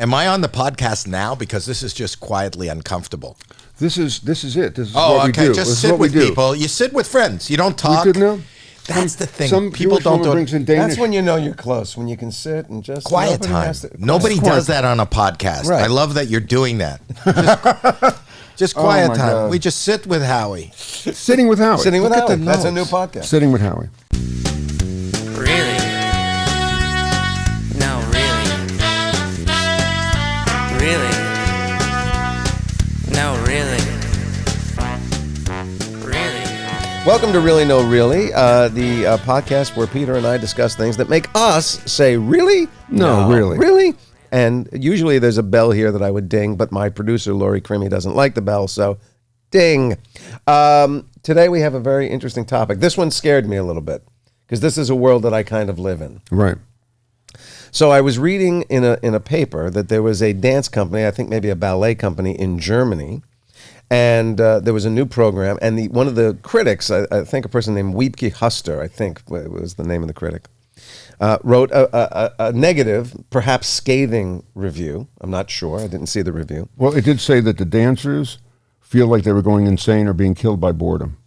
Am I on the podcast now? Because this is just quietly uncomfortable. This is it. This is what we do. Just sit with people. You sit with friends. You don't talk. We did now? That's the thing. Some people don't do brings in Danish. That's when you know you're close, when you can sit and just... Quiet time. Nobody does that on a podcast. Right. I love that you're doing that. Just quiet time. God. We just sit with Howie. Sitting with Howie. Sitting with Look at Howie. the That's a notes. new podcast. Sitting with Howie. Really? No, really? Really? No, really? Really? Welcome to Really No Really, the podcast where Peter and I discuss things that make us say, really? No, really. Really? And usually there's a bell here that I would ding, but my producer, Lori Crimmy, doesn't like the bell, so ding. Today we have a very interesting topic. This one scared me a little bit, because this is a world that I kind of live in. Right. So I was reading in a paper that there was a dance company, I think maybe a ballet company in Germany, and there was a new program, and one of the critics, I think a person named Wiebke Huster, I think was the name of the critic, wrote a negative, perhaps scathing review. I'm not sure. I didn't see the review. Well, it did say that the dancers feel like they were going insane or being killed by boredom.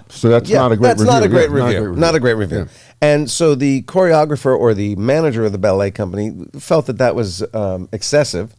So that's not a great review. Not a great review. Not a great review. Yeah. And so the choreographer or the manager of the ballet company felt that was excessive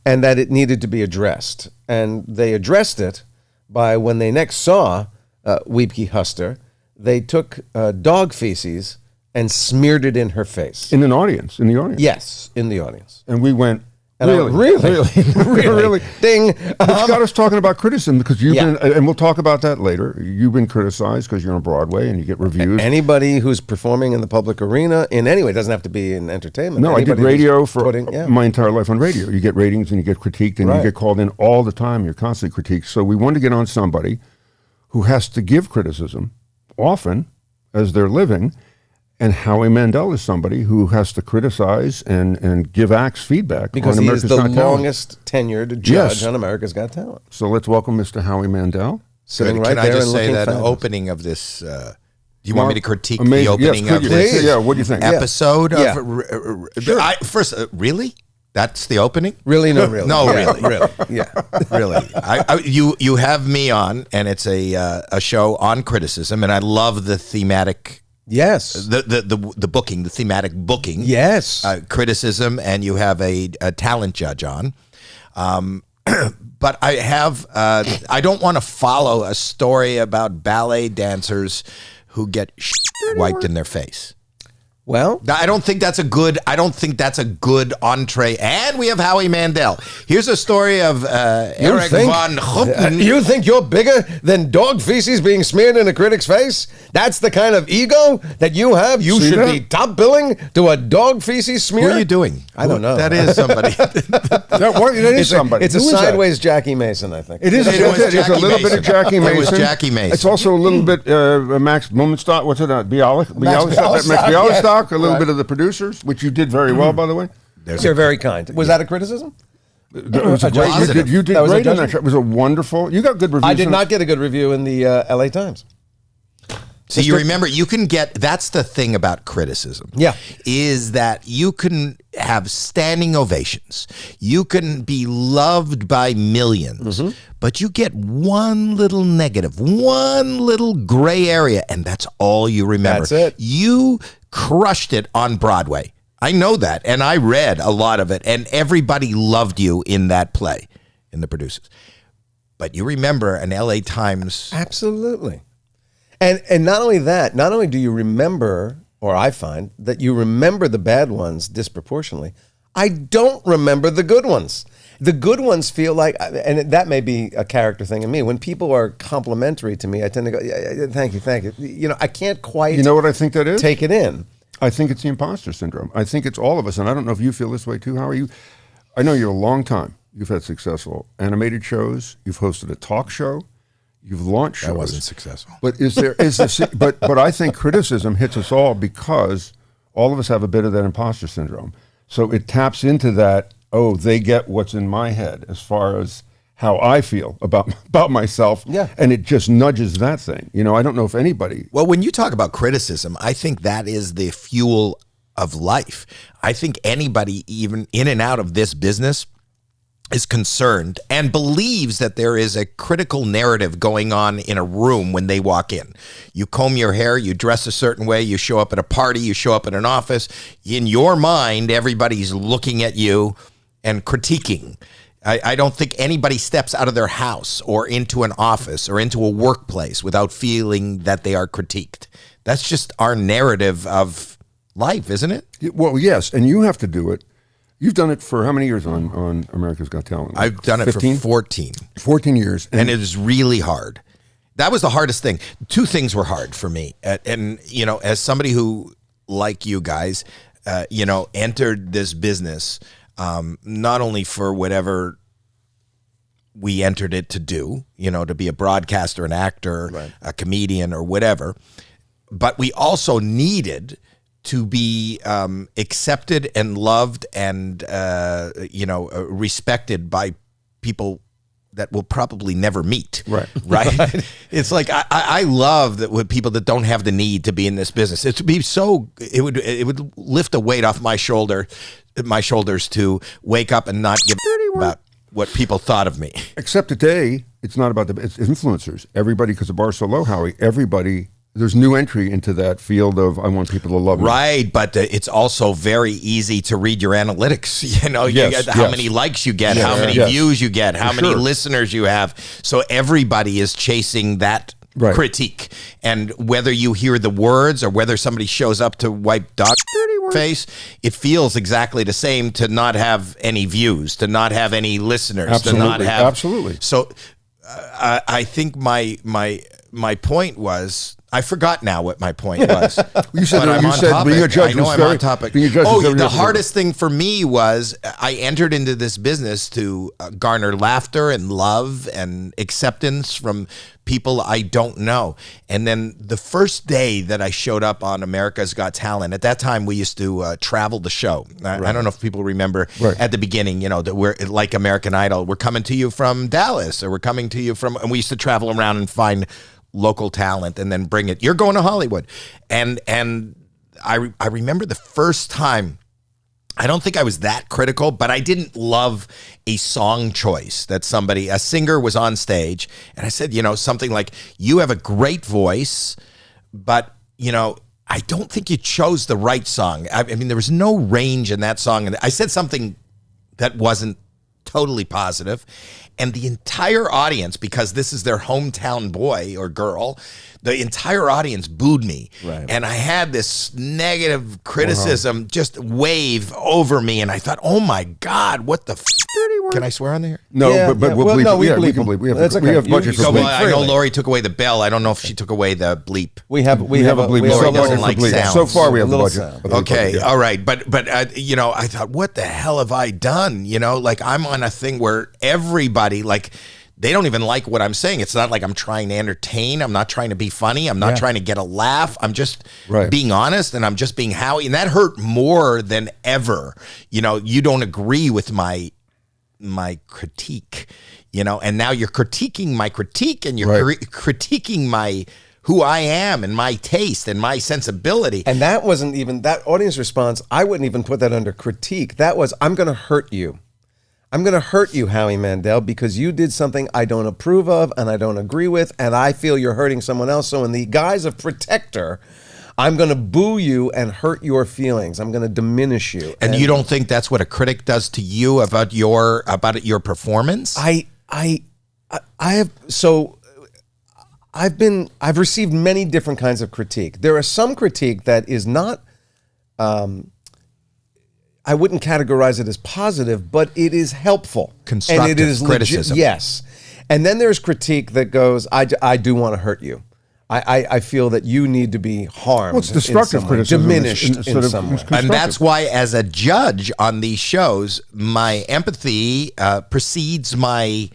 and that it needed to be addressed. And they addressed it by, when they next saw Wiebke Huster, they took dog feces and smeared it in her face. In the audience. Yes, in the audience. And we went, And really? Really? Ding. It's got us talking about criticism, because you've been, and we'll talk about that later, you've been criticized because you're on Broadway and you get reviews. Anybody who's performing in the public arena in any way, doesn't have to be in entertainment. No, I did Anybody radio who's for my entire life on radio. You get ratings and you get critiqued and you get called in all the time. You're constantly critiqued. So we wanted to get on somebody who has to give criticism often as they're living. And Howie Mandel is somebody who has to criticize and give acts feedback. Because on he America's is the Got Talent. longest tenured judge on America's Got Talent. So let's welcome Mr. Howie Mandel. Sitting Good. right Can I there just and say looking that fabulous. opening of this? Do you want me to critique Amazing. the opening Yes, of could you? this Yeah, what do you think? episode? Yeah. First, really? That's the opening? Really, no, really. No, Yeah, really. really. Yeah. Really. You have me on, and it's a show on criticism, and I love the thematic. Yes. The booking, the thematic booking. Yes. Criticism, and you have a talent judge on. But I don't want to follow a story about ballet dancers who get wiped in their face. Well, I don't think that's a good entree. And we have Howie Mandel. Here's a story of Eric von Huppen. You think you're bigger than dog feces being smeared in a critic's face? That's the kind of ego that you have? You should be top billing to a dog feces smear? Who are you doing? I don't know. That is somebody. That is somebody. It's a Who is that? sideways Jackie Mason, I think. It is. It was It's a Jackie little bit of Jackie Mason. It was Jackie Mason. It's also a little bit Max Blumenstock. What's it? Bialystock. Max Bialystock, Bialystock. A little bit of the producers, which you did very well, by the way. You're very kind. Was that a criticism? It was a great. You did That was a great on that judgment? show. It was a wonderful. You got good reviews. I did not get a good review in the LA Times. So you remember, you can get, that's the thing about criticism. Yeah. Is that you can have standing ovations. You can be loved by millions, but you get one little negative, one little gray area, and that's all you remember. That's it. You crushed it on Broadway. I know that, and I read a lot of it, and everybody loved you in that play, in the producers. But you remember an LA Times. Absolutely. And not only that, not only do you remember, or I find, that you remember the bad ones disproportionately, I don't remember the good ones. The good ones feel like, and that may be a character thing in me, when people are complimentary to me, I tend to go, yeah, thank you. You know, I can't quite You know what I think that is? take it in. I think it's the imposter syndrome. I think it's all of us, and I don't know if you feel this way too. How are you? I know you're a long time. You've had successful animated shows. You've hosted a talk show. You've launched shows. That wasn't successful. But but I think criticism hits us all because all of us have a bit of that imposter syndrome. So it taps into that, oh, they get what's in my head as far as how I feel about myself. Yeah. And it just nudges that thing. You know, I don't know if anybody. Well, when you talk about criticism, I think that is the fuel of life. I think anybody even in and out of this business is concerned and believes that there is a critical narrative going on in a room when they walk in. You comb your hair, you dress a certain way, you show up at a party, you show up at an office. In your mind, everybody's looking at you and critiquing. I don't think anybody steps out of their house or into an office or into a workplace without feeling that they are critiqued. That's just our narrative of life, isn't it? Well, yes, and you have to do it. You've done it for how many years on America's Got Talent? I've done 15? It for 14. 14 years. And it is really hard. That was the hardest thing. Two things were hard for me. And you know, as somebody who, like you guys, you know, entered this business, not only for whatever we entered it to do, you know, to be a broadcaster, an actor, right, a comedian or whatever, but we also needed to be accepted and loved and, you know, respected by people that we'll probably never meet. Right. Right. It's like, I love that with people that don't have the need to be in this business. It would be so, it would lift a weight off my shoulders to wake up and not give about what people thought of me. Except today, it's not about it's influencers. Everybody, because the bar's so low, Howie, everybody, there's new entry into that field of I want people to love me. Right, but it's also very easy to read your analytics. You know, yes, you get how many likes you get, how many views you get, how many listeners you have. So everybody is chasing that critique. And whether you hear the words or whether somebody shows up to wipe dog face, it feels exactly the same to not have any views, to not have any listeners, absolutely, to not have. Absolutely. So I think my point was, I forgot now what my point was. You said, being a judge. I know I'm on topic. The hardest hardest thing for me was I entered into this business to garner laughter and love and acceptance from people I don't know. And then the first day that I showed up on America's Got Talent, at that time we used to travel the show. I don't know if people remember at the beginning, you know, that we're like American Idol. We're coming to you from Dallas, or we're coming to you from, and we used to travel around and find local talent and then bring it. You're going to Hollywood. And I remember the first time, I don't think I was that critical, but I didn't love a song choice that a singer was on stage. And I said, you know, something like, you have a great voice, but, you know, I don't think you chose the right song. I mean, there was no range in that song. And I said something that wasn't totally positive. And the entire audience, because this is their hometown boy or girl, the entire audience booed me. Right. And I had this negative criticism just wave over me. And I thought, oh my God, what the Can I swear on there? No, but we'll bleep. We can bleep. We have budget for bleep. I know Lori took away the bell. I don't know if she took away the bleep. We have a bleep. Lori doesn't like sounds. So far, we have the budget. Okay, all right. But you know, I thought, what the hell have I done? You know, like I'm on a thing where everybody, like, they don't even like what I'm saying. It's not like I'm trying to entertain. I'm not trying to be funny. I'm not trying to get a laugh. I'm just being honest, and I'm just being Howie. And that hurt more than ever. You know, you don't agree with my critique, you know, and now you're critiquing my critique, and you're critiquing my who I am and my taste and my sensibility. And that wasn't even that audience response. I wouldn't even put that under critique. That was, I'm going to hurt you. I'm going to hurt you, Howie Mandel, because you did something I don't approve of and I don't agree with, and I feel you're hurting someone else. So in the guise of protector, I'm going to boo you and hurt your feelings. I'm going to diminish you. And you don't think that's what a critic does to you about your performance? I've received many different kinds of critique. There are some critique that is not, I wouldn't categorize it as positive, but it is helpful. Constructive and it is criticism. Yes. And then there's critique that goes, I do want to hurt you. I feel that you need to be harmed. Well, it's destructive criticism. Diminished in some way. And that's why, as a judge on these shows, my empathy precedes my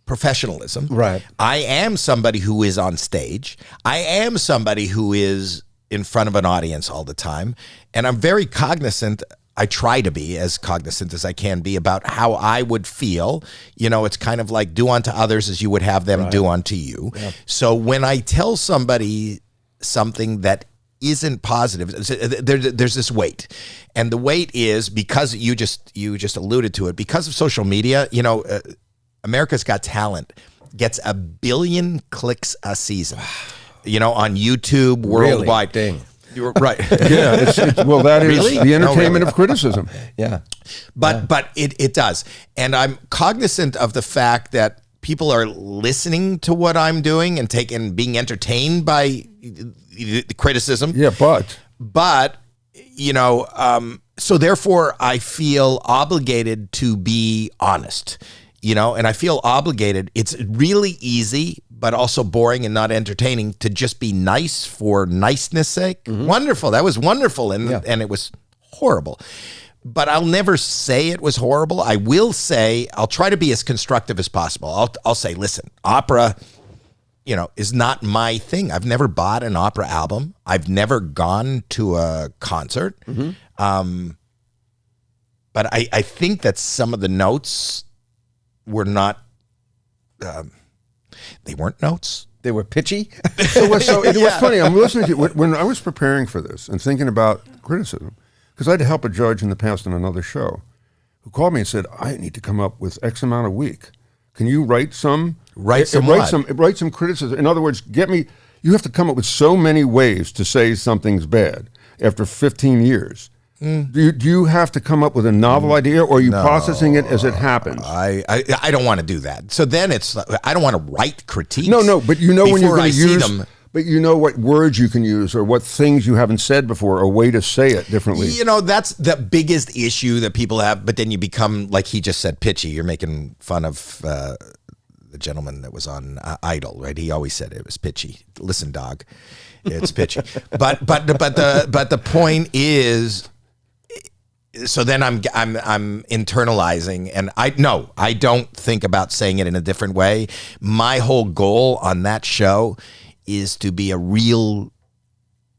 professionalism. Right. I am somebody who is on stage. I am somebody who is in front of an audience all the time. And I'm very cognizant. I try to be as cognizant as I can be about how I would feel. You know, it's kind of like do unto others as you would have them do unto you. Yeah. So when I tell somebody something that isn't positive. There's this weight, and the weight is because you just alluded to it, because of social media. America's Got Talent gets 1 billion clicks a season. On YouTube worldwide. Really? Dang. You're right. Yeah, well, that is Really? the entertainment No, really. of criticism. Yeah. But it does. And I'm cognizant of the fact that people are listening to what I'm doing and being entertained by the criticism. Yeah, But, so therefore I feel obligated to be honest, and I feel obligated. It's really easy, but also boring and not entertaining to just be nice for niceness sake. Wonderful. That was wonderful. And it was horrible. But I'll never say it was horrible. I will say, I'll try to be as constructive as possible. I'll say, listen, opera, is not my thing. I've never bought an opera album. I've never gone to a concert. But I think that some of the notes were not, they weren't notes. They were pitchy. So it was funny. I'm listening to when I was preparing for this and thinking about criticism, because I had to help a judge in the past on another show who called me and said, I need to come up with X amount a week. Can you write some criticism? In other words, you have to come up with so many ways to say something's bad after 15 years. Do you have to come up with a novel idea, or are you processing it as it happens? I don't want to do that. So then I don't want to write critiques. No, but when you're going to use them. But you know what words you can use or what things you haven't said before, a way to say it differently. That's the biggest issue that people have, but then you become, like he just said, pitchy. You're making fun of the gentleman that was on Idol, right? He always said it was pitchy. Listen, dog, it's pitchy. But the point is, so then I'm internalizing, and I don't think about saying it in a different way. My whole goal on that show is to be a real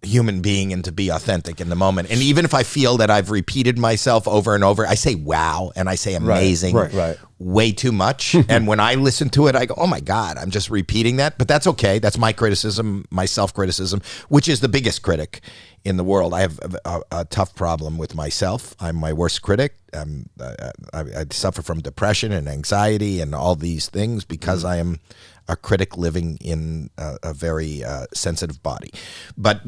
human being and to be authentic in the moment. And even if I feel that I've repeated myself over and over, I say wow and I say amazing right. way too much. And when I listen to it, I go, oh my God, I'm just repeating that. But that's okay. That's my criticism, my self-criticism, which is the biggest critic in the world. I have a tough problem with myself. I'm my worst critic. I suffer from depression and anxiety and all these things because I am a critic living in a very sensitive body. But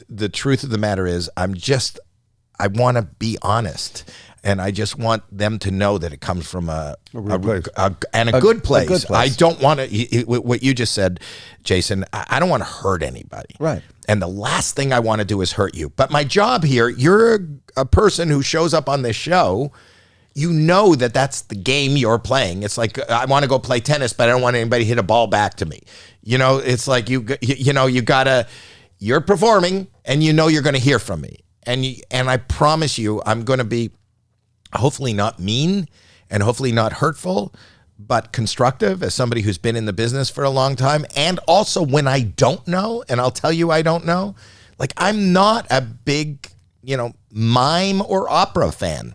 the truth of the matter is, I want to be honest. And I just want them to know that it comes from a good place. I don't want to, what you just said, Jason, I don't want to hurt anybody. Right. And the last thing I want to do is hurt you. But my job here, you're a person who shows up on this show. You know that that's the game you're playing. It's like, I want to go play tennis, but I don't want anybody to hit a ball back to me. It's like, you're performing and you're going to hear from me. And I promise you, I'm going to be hopefully not mean and hopefully not hurtful, but constructive as somebody who's been in the business for a long time. And also when I don't know, and I'll tell you I don't know, like I'm not a big, mime or opera fan.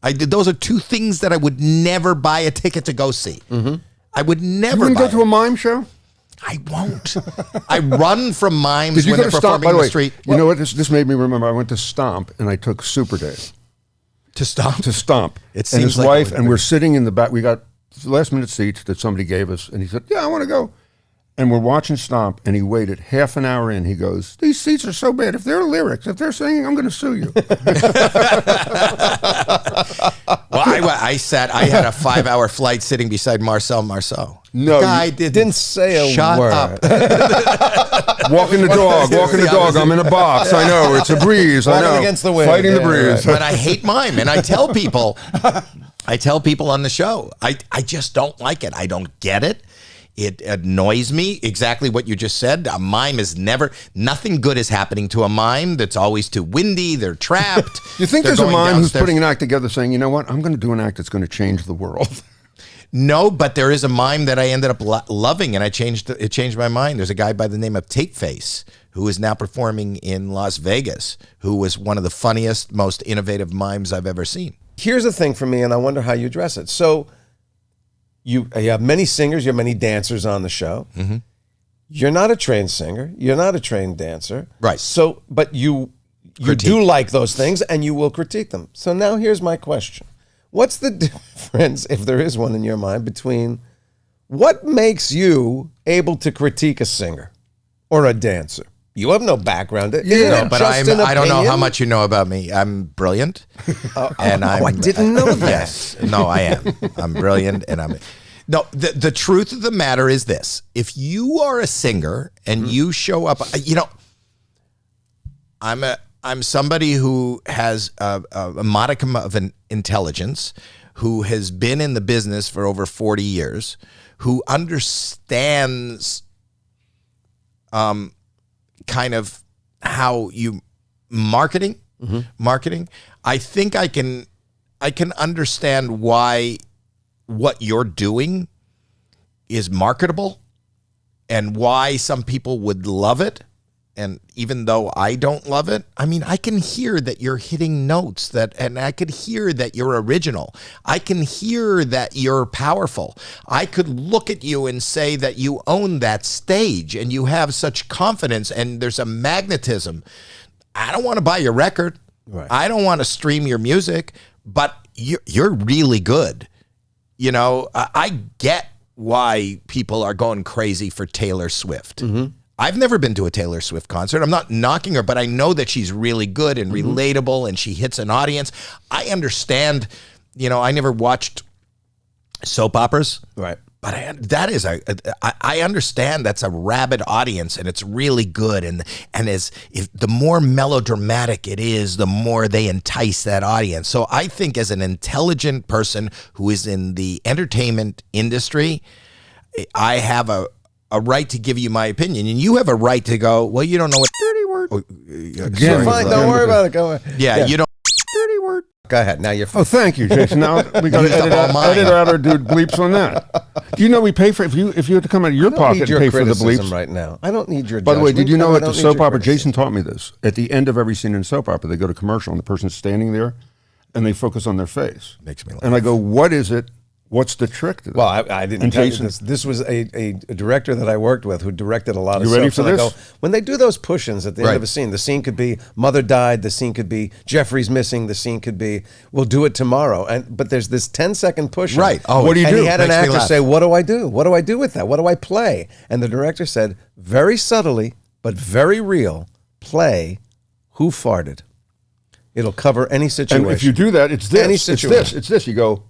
Those are two things that I would never buy a ticket to go see. Mm-hmm. I would never. You wouldn't go to a mime show? I won't. I run from mimes Did you when go they're to Stomp, performing by in the the way, street. You know what? This made me remember. I went to Stomp and I took Super Day. To Stomp? To Stomp. It and seems his like wife, and we're sitting in the back. We got last minute seats that somebody gave us, and he said, yeah, I want to go. And we're watching Stomp, and he waited half an hour in. He goes, these seats are so bad. If they're lyrics, if they're singing, I'm going to sue you. Well, I had a 5-hour flight sitting beside Marcel Marceau. No, the guy didn't say a shut word. up. Walking the dog. I'm in a box. I know. It's a breeze. I know. Against the wind. Fighting the breeze. But I hate mime, and I tell people on the show, I just don't like it. I don't get it. It annoys me, exactly what you just said. A mime is nothing good is happening to a mime. That's always too windy. They're trapped. You think there's a mime who's putting an act together saying, you know what, I'm going to do an act that's going to change the world? No, but there is a mime that I ended up loving, and it changed my mind. There's a guy by the name of Tape Face who is now performing in Las Vegas, who was one of the funniest, most innovative mimes I've ever seen. Here's the thing for me, and I wonder how you address it. So you have many singers, you have many dancers on the show. Mm-hmm. You're not a trained singer. You're not a trained dancer. Right. So, but you do like those things and you will critique them. So now here's my question. What's the difference, if there is one in your mind, between what makes you able to critique a singer or a dancer? You have no background. No, but I don't know how much you know about me. I'm brilliant. And I didn't know that. Yes. No, I am. I'm brilliant and I'm... No, the truth of the matter is this. If you are a singer and you show up, I'm somebody who has a modicum of an intelligence, who has been in the business for over 40 years, who understands kind of how you marketing. I think I can understand why what you're doing is marketable and why some people would love it. And even though I don't love it, I mean, I can hear that you're hitting notes and I could hear that you're original. I can hear that you're powerful. I could look at you and say that you own that stage and you have such confidence and there's a magnetism. I don't want to buy your record. Right. I don't want to stream your music, but you're really good. You know, I get why people are going crazy for Taylor Swift. I've never been to a Taylor Swift concert. I'm not knocking her, but I know that she's really good and relatable and she hits an audience. I understand, I never watched soap operas. Right. But I understand that's a rabid audience and it's really good. And the more melodramatic it is, the more they entice that audience. So I think as an intelligent person who is in the entertainment industry, I have a right to give you my opinion. And you have a right to go, well, you don't know what dirty word. Again, fine, don't worry about it. Go ahead. Yeah, you don't dirty word. Go ahead. Now you're fine. Oh, thank you, Jason. Now we got to edit out our dude bleeps on that. Do you know we pay for if you had to come out of your pocket and pay for the bleeps right now? I don't need your. By the way, did you know at the soap opera? Criticism. Jason taught me this. At the end of every scene in soap opera, they go to commercial and the person's standing there, and they focus on their face. Makes me laugh. And I go, "What is it? What's the trick to that?" Well, I didn't And tell you Jason- this. This was a director that I worked with who directed a lot of You ready soaps. for And I this? go, when they do those push-ins at the end of a scene, the scene could be mother died, the scene could be Jeffrey's missing, the scene could be we'll do it tomorrow. But there's this 10-second push-in. Right. Oh, what do you and do? he had an Makes me actor laugh. say, "What do I do? What do I do with that? What do I play?" And the director said, very subtly but very real, play Who Farted. It'll cover any situation. And if you do that, it's this. Any It's situation. this. It's this. You go.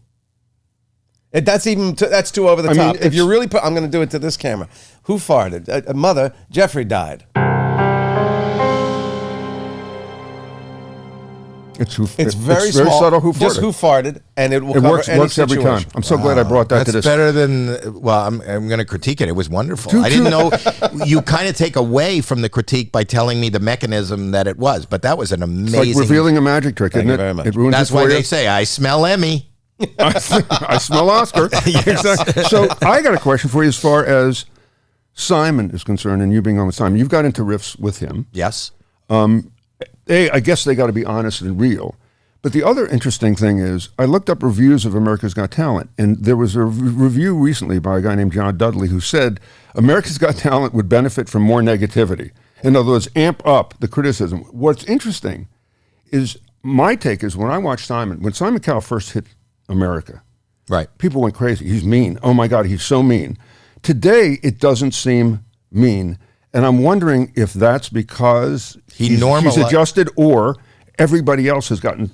That's too over the I mean, top. If it's- you really put, I'm going to do it to this camera. Who farted? A mother, Jeffrey died. It's who. It's very very small. subtle. Who Just farted? who farted, and it will It cover works. any Works every time. situation. I'm so glad I brought that to That's this. better than, well, I'm going to critique it. It was wonderful. Too- I didn't know. You kind of take away from the critique by telling me the mechanism that it was, but that was an It's amazing. like revealing a magic trick, Thank isn't you it? very much. It ruins That's it for why you. they say, I smell Emmy. I smell Oscar. Exactly. So I got a question for you as far as Simon is concerned, and you being on with Simon. You've got into riffs with him. Yes. I guess they got to be honest and real. But the other interesting thing is, I looked up reviews of America's Got Talent, and there was a review recently by a guy named John Dudley who said America's Got Talent would benefit from more negativity. In other words, amp up the criticism. What's interesting is my take is when I watched when Simon Cowell first hit America, Right. people went crazy. He's mean. Oh my God, he's so mean. Today, it doesn't seem mean. And I'm wondering if that's because he's adjusted, or everybody else has gotten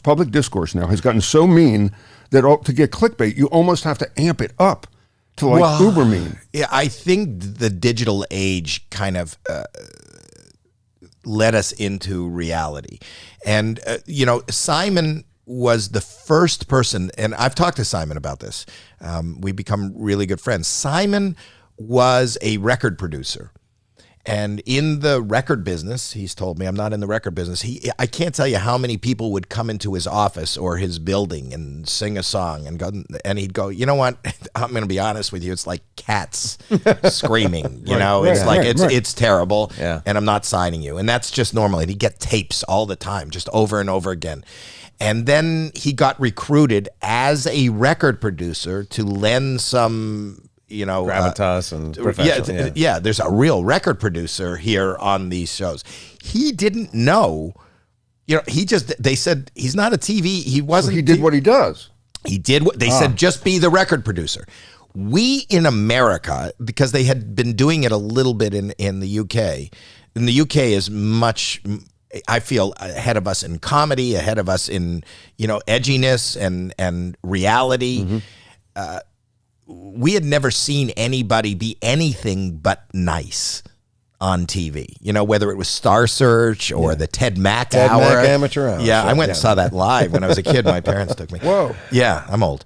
public discourse now has gotten so mean that to get clickbait, you almost have to amp it up to uber mean. Yeah, I think the digital age kind of led us into reality. And, Simon was the first person, and I've talked to Simon about this. We become really good friends. Simon was a record producer. And in the record business, he's told me, I'm not in the record business. I can't tell you how many people would come into his office or his building and sing a song and he'd go, you know what? I'm going to be honest with you. It's like cats screaming, it's terrible. Yeah. And I'm not signing you. And that's just normal. And he'd get tapes all the time, just over and over again. And then he got recruited as a record producer to lend some gravitas and professional. Yeah, there's a real record producer here on these shows. He didn't know, they said he's not a TV. He wasn't. So he did what he does. He did what they said, just be the record producer. We in America, because they had been doing it a little bit in the UK, and the UK is much, I feel, ahead of us in comedy, ahead of us in, edginess and reality. We had never seen anybody be anything but nice on TV, whether it was Star Search or the Ted Mack Hour. Mack Amateur Hour. Yeah, I went and saw that live when I was a kid. My parents took me. Whoa. Yeah, I'm old.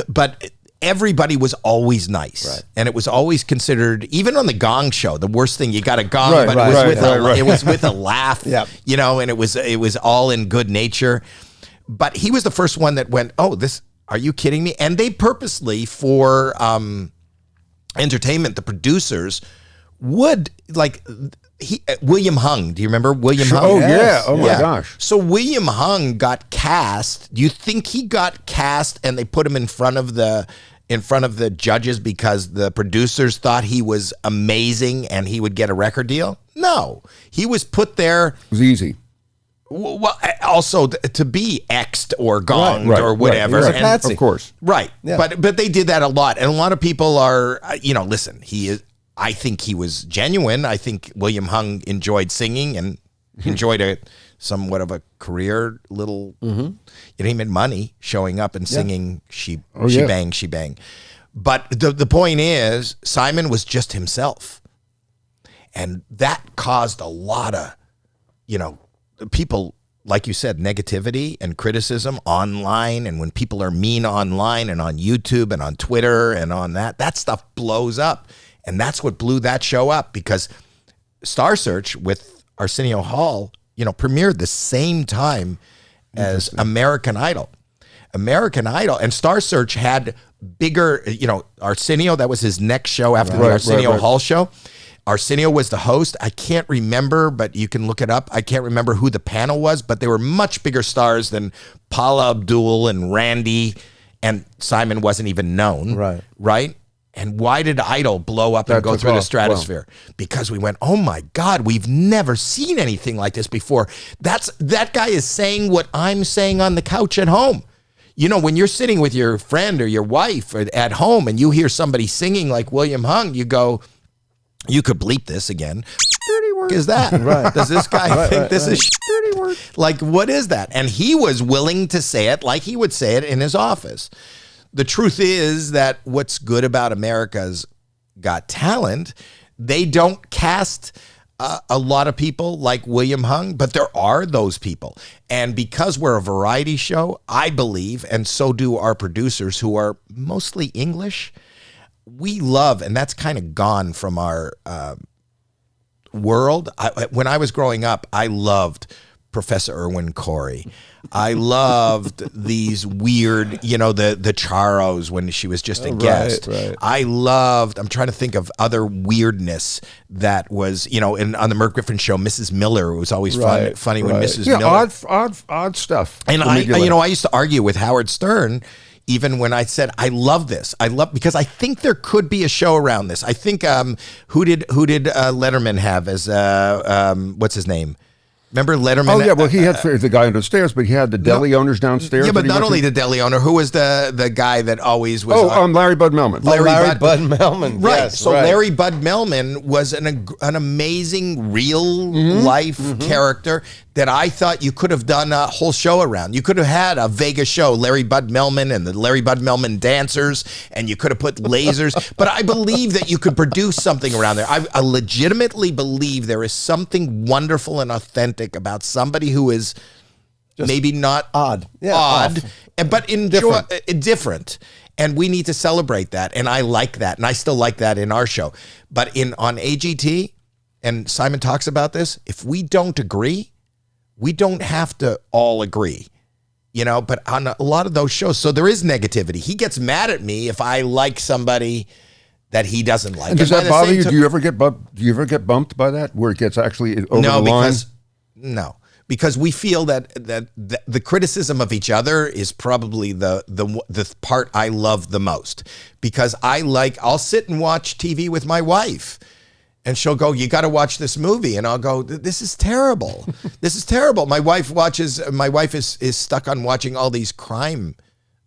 But everybody was always nice. Right. And it was always considered, even on the Gong Show, the worst thing, you got a gong, Right, but right, it was with a laugh, Yep. and it was all in good nature. But he was the first one that went, oh, are you kidding me? And they purposely, for entertainment, the producers would, William Hung. Do you remember William Hung? Oh, Yes. yeah. Oh, my gosh. So William Hung got cast. Do you think he got cast and they put him in front of the judges because the producers thought he was amazing and he would get a record deal? No. He was put there. It was easy. Well, also to be X'd or gonged Right, or whatever. He was a And- patsy. Of course. Right. Yeah. But they did that a lot. And a lot of people are, listen, I think he was genuine. I think William Hung enjoyed singing and enjoyed somewhat of a career little, he made money showing up and singing She Bang, She Bang. But the point is, Simon was just himself. And that caused a lot of, people, like you said, negativity and criticism online. And when people are mean online and on YouTube and on Twitter and on that stuff blows up. And that's what blew that show up, because Star Search with Arsenio Hall, premiered the same time as American Idol. American Idol and Star Search had bigger, Arsenio, that was his next show after the Arsenio Hall show. Arsenio was the host. I can't remember, but you can look it up. I can't remember who the panel was, but they were much bigger stars than Paula Abdul and Randy, and Simon wasn't even known. Right? And why did Idol blow up and go through the stratosphere? Because we went, oh my God, we've never seen anything like this before. That guy is saying what I'm saying on the couch at home. When you're sitting with your friend or your wife at home and you hear somebody singing like William Hung, you go, you could bleep this again. Dirty word. Is that? Right. Does this guy think this is dirty word? Like, what is that? And he was willing to say it like he would say it in his office. The truth is that what's good about America's Got Talent, they don't cast a lot of people like William Hung, but there are those people. And because we're a variety show, I believe, and so do our producers who are mostly English, we love, and that's kind of gone from our world. When I was growing up, I loved Professor Irwin Corey. I loved these weird, the Charos when she was just a guest. Right. I loved, I'm trying to think of other weirdness that was, on the Merv Griffin show, Mrs. Miller. It was always funny when Mrs. Miller. Odd stuff. And I used to argue with Howard Stern, even when I said, I love this. Because I think there could be a show around this. I think, who did Letterman have as, what's his name? Remember Letterman? Oh, yeah. Well, he had the guy downstairs, but he had the deli owners downstairs. Yeah, but not only the deli owner. Who was the guy that always was? Larry Bud Melman. Larry Bud Melman. Right. Yes, so Larry Bud Melman was an amazing real life character that I thought you could have done a whole show around. You could have had a Vegas show, Larry Bud Melman and the Larry Bud Melman dancers, and you could have put lasers. But I believe that you could produce something around there. I legitimately believe there is something wonderful and authentic about somebody who is just maybe not odd, but different. And we need to celebrate that. And I like that. And I still like that in our show. But on AGT, and Simon talks about this, if we don't agree, we don't have to all agree, but on a lot of those shows, so there is negativity. He gets mad at me if I like somebody that he doesn't like. And does that bother you? Do you ever get bumped by that, where it gets actually over the line? No, because we feel that the criticism of each other is probably the part I love the most, because I'll sit and watch TV with my wife. And she'll go, you got to watch this movie. And I'll go, this is terrible. This is terrible. My wife is stuck on watching all this crime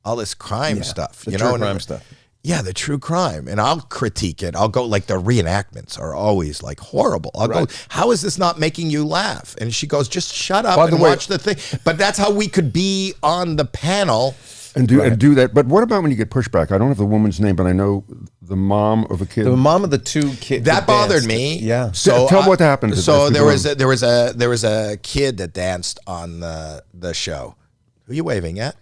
stuff. The true crime stuff. Yeah, the true crime. And I'll critique it. I'll go, like, the reenactments are always like horrible. I'll go, how is this not making you laugh? And she goes, just shut up and watch the thing. But that's how we could be on the panel. And do that. But what about when you get pushback? I don't have the woman's name, but I know the mom of a kid. The mom of the two kids. That bothered me. Yeah. So tell what happened. So there was a kid that danced on the show. Who are you waving at?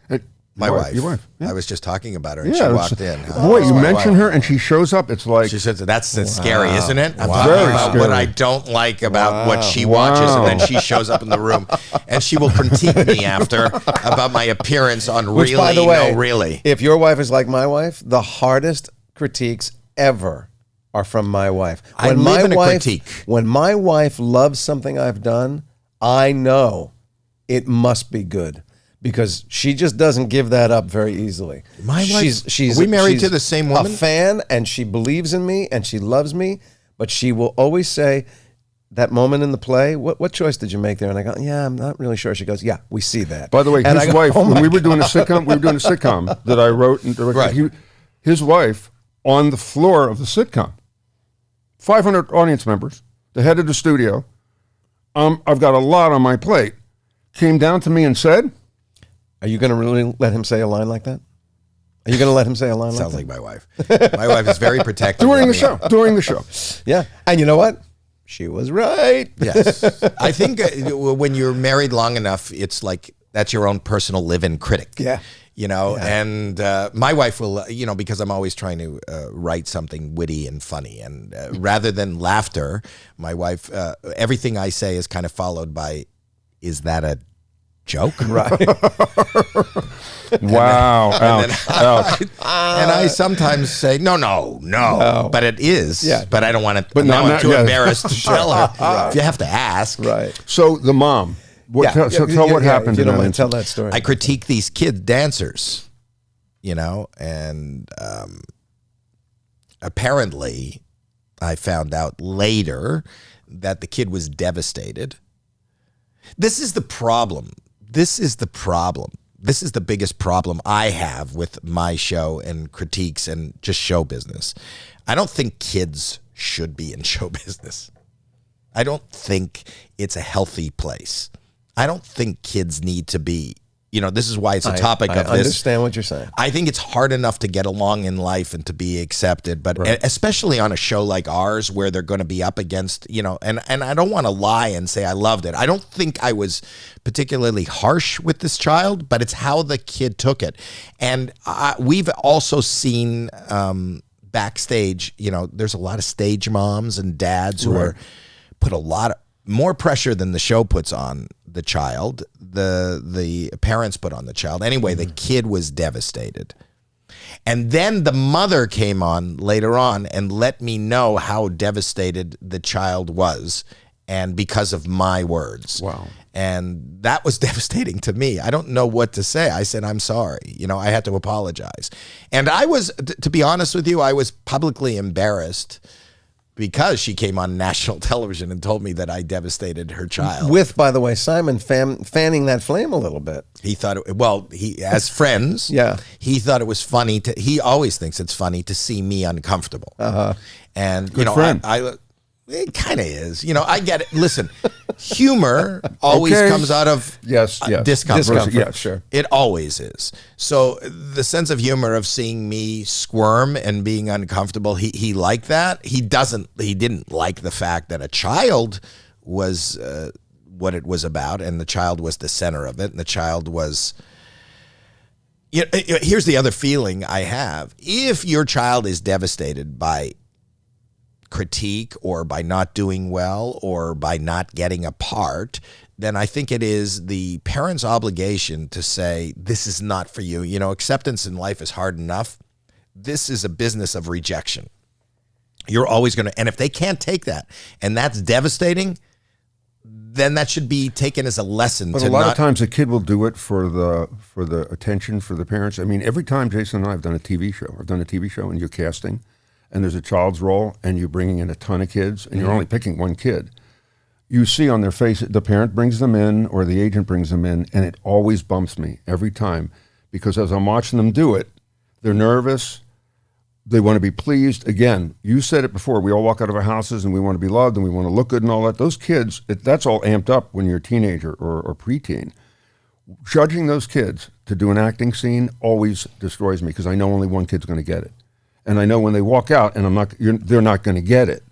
My wife. Your wife. Yeah. I was just talking about her, and she walked in. Boy, you mention her, and she shows up. It's like she says, "That's scary, isn't it?" I'm Wow. talking Very about scary. what I don't like about what she watches, and then she shows up in the room, and she will critique me after about my appearance on Which, Really, by the way, No, Really. If your wife is like my wife, the hardest critiques ever are from my wife. I live in a critique. When my wife loves something I've done, I know it must be good, because she just doesn't give that up very easily. My wife, she's are we married she's to the same woman? A fan, and she believes in me, and she loves me, but she will always say, that moment in the play, what choice did you make there? And I go, yeah, I'm not really sure. She goes, yeah, we see that. By the way, and his I go, wife, oh when we were doing a sitcom that I wrote and directed, Right. his wife on the floor of the sitcom, 500 audience members, the head of the studio, I've got a lot on my plate, came down to me and said, are you going to really let him say a line like that? Are you going to let him say a line like that? Sounds like my wife. My wife is very protective during of the me. show. Yeah. And you know what? She was right. Yes. I think when you're married long enough, it's like that's your own personal live-in critic. Yeah. You know, and my wife will, because I'm always trying to write something witty and funny. And rather than laughter, my wife, everything I say is kind of followed by, is that a joke? Right. Wow. And Ouch. I sometimes say, no, but it is. Yeah. But I don't want to, But now not- I'm too yeah. embarrassed to tell her. If you have to ask. Right. So the mom, tell what happened If to you don't them. mind, tell that story. I critique these kid dancers, and apparently I found out later that the kid was devastated. This is the problem. This is the biggest problem I have with my show and critiques and just show business. I don't think kids should be in show business. I don't think it's a healthy place. I don't think kids need to be, this is why it's a topic of this. I understand what you're saying. I think it's hard enough to get along in life and to be accepted, but especially on a show like ours where they're going to be up against, and I don't want to lie and say I loved it. I don't think I was particularly harsh with this child, but it's how the kid took it. And we've also seen backstage, there's a lot of stage moms and dads who are put a lot more pressure than the show puts on the child, the parents put on the child. Anyway, the kid was devastated. And then the mother came on later on and let me know how devastated the child was, and because of my words. Wow. And that was devastating to me. I don't know what to say. I said, I'm sorry. I had to apologize. And I was, to be honest with you, I was publicly embarrassed because she came on national television and told me that I devastated her child. With, by the way, Simon fanning that flame a little bit. He thought, he as friends, he thought it was funny he always thinks it's funny to see me uncomfortable. And, Good friend. It kind of is. I get it. Listen, humor always comes out of discomfort. Yeah, sure. It always is. So the sense of humor of seeing me squirm and being uncomfortable, he liked that. He didn't like the fact that a child was what it was about, and the child was the center of it, and the child was... Here's the other feeling I have. If your child is devastated by critique or by not doing well or by not getting a part, then I think it is the parent's obligation to say, this is not for you. Acceptance in life is hard enough. This is a business of rejection. You're always going to, and if they can't take that, and that's devastating, then that should be taken as a lesson. But to a lot not, of times the kid will do it for the attention for the parents. I mean, every time Jason and I have done a TV show, and you're casting, and there's a child's role, and you're bringing in a ton of kids, and you're only picking one kid. You see on their face, the parent brings them in or the agent brings them in, and it always bumps me every time, because as I'm watching them do it, they're nervous. They want to be pleased. Again, you said it before. We all walk out of our houses and we want to be loved and we want to look good and all that. Those kids, that's all amped up when you're a teenager or preteen. Judging those kids to do an acting scene always destroys me, because I know only one kid's going to get it. And I know when they walk out and they're not going to get it,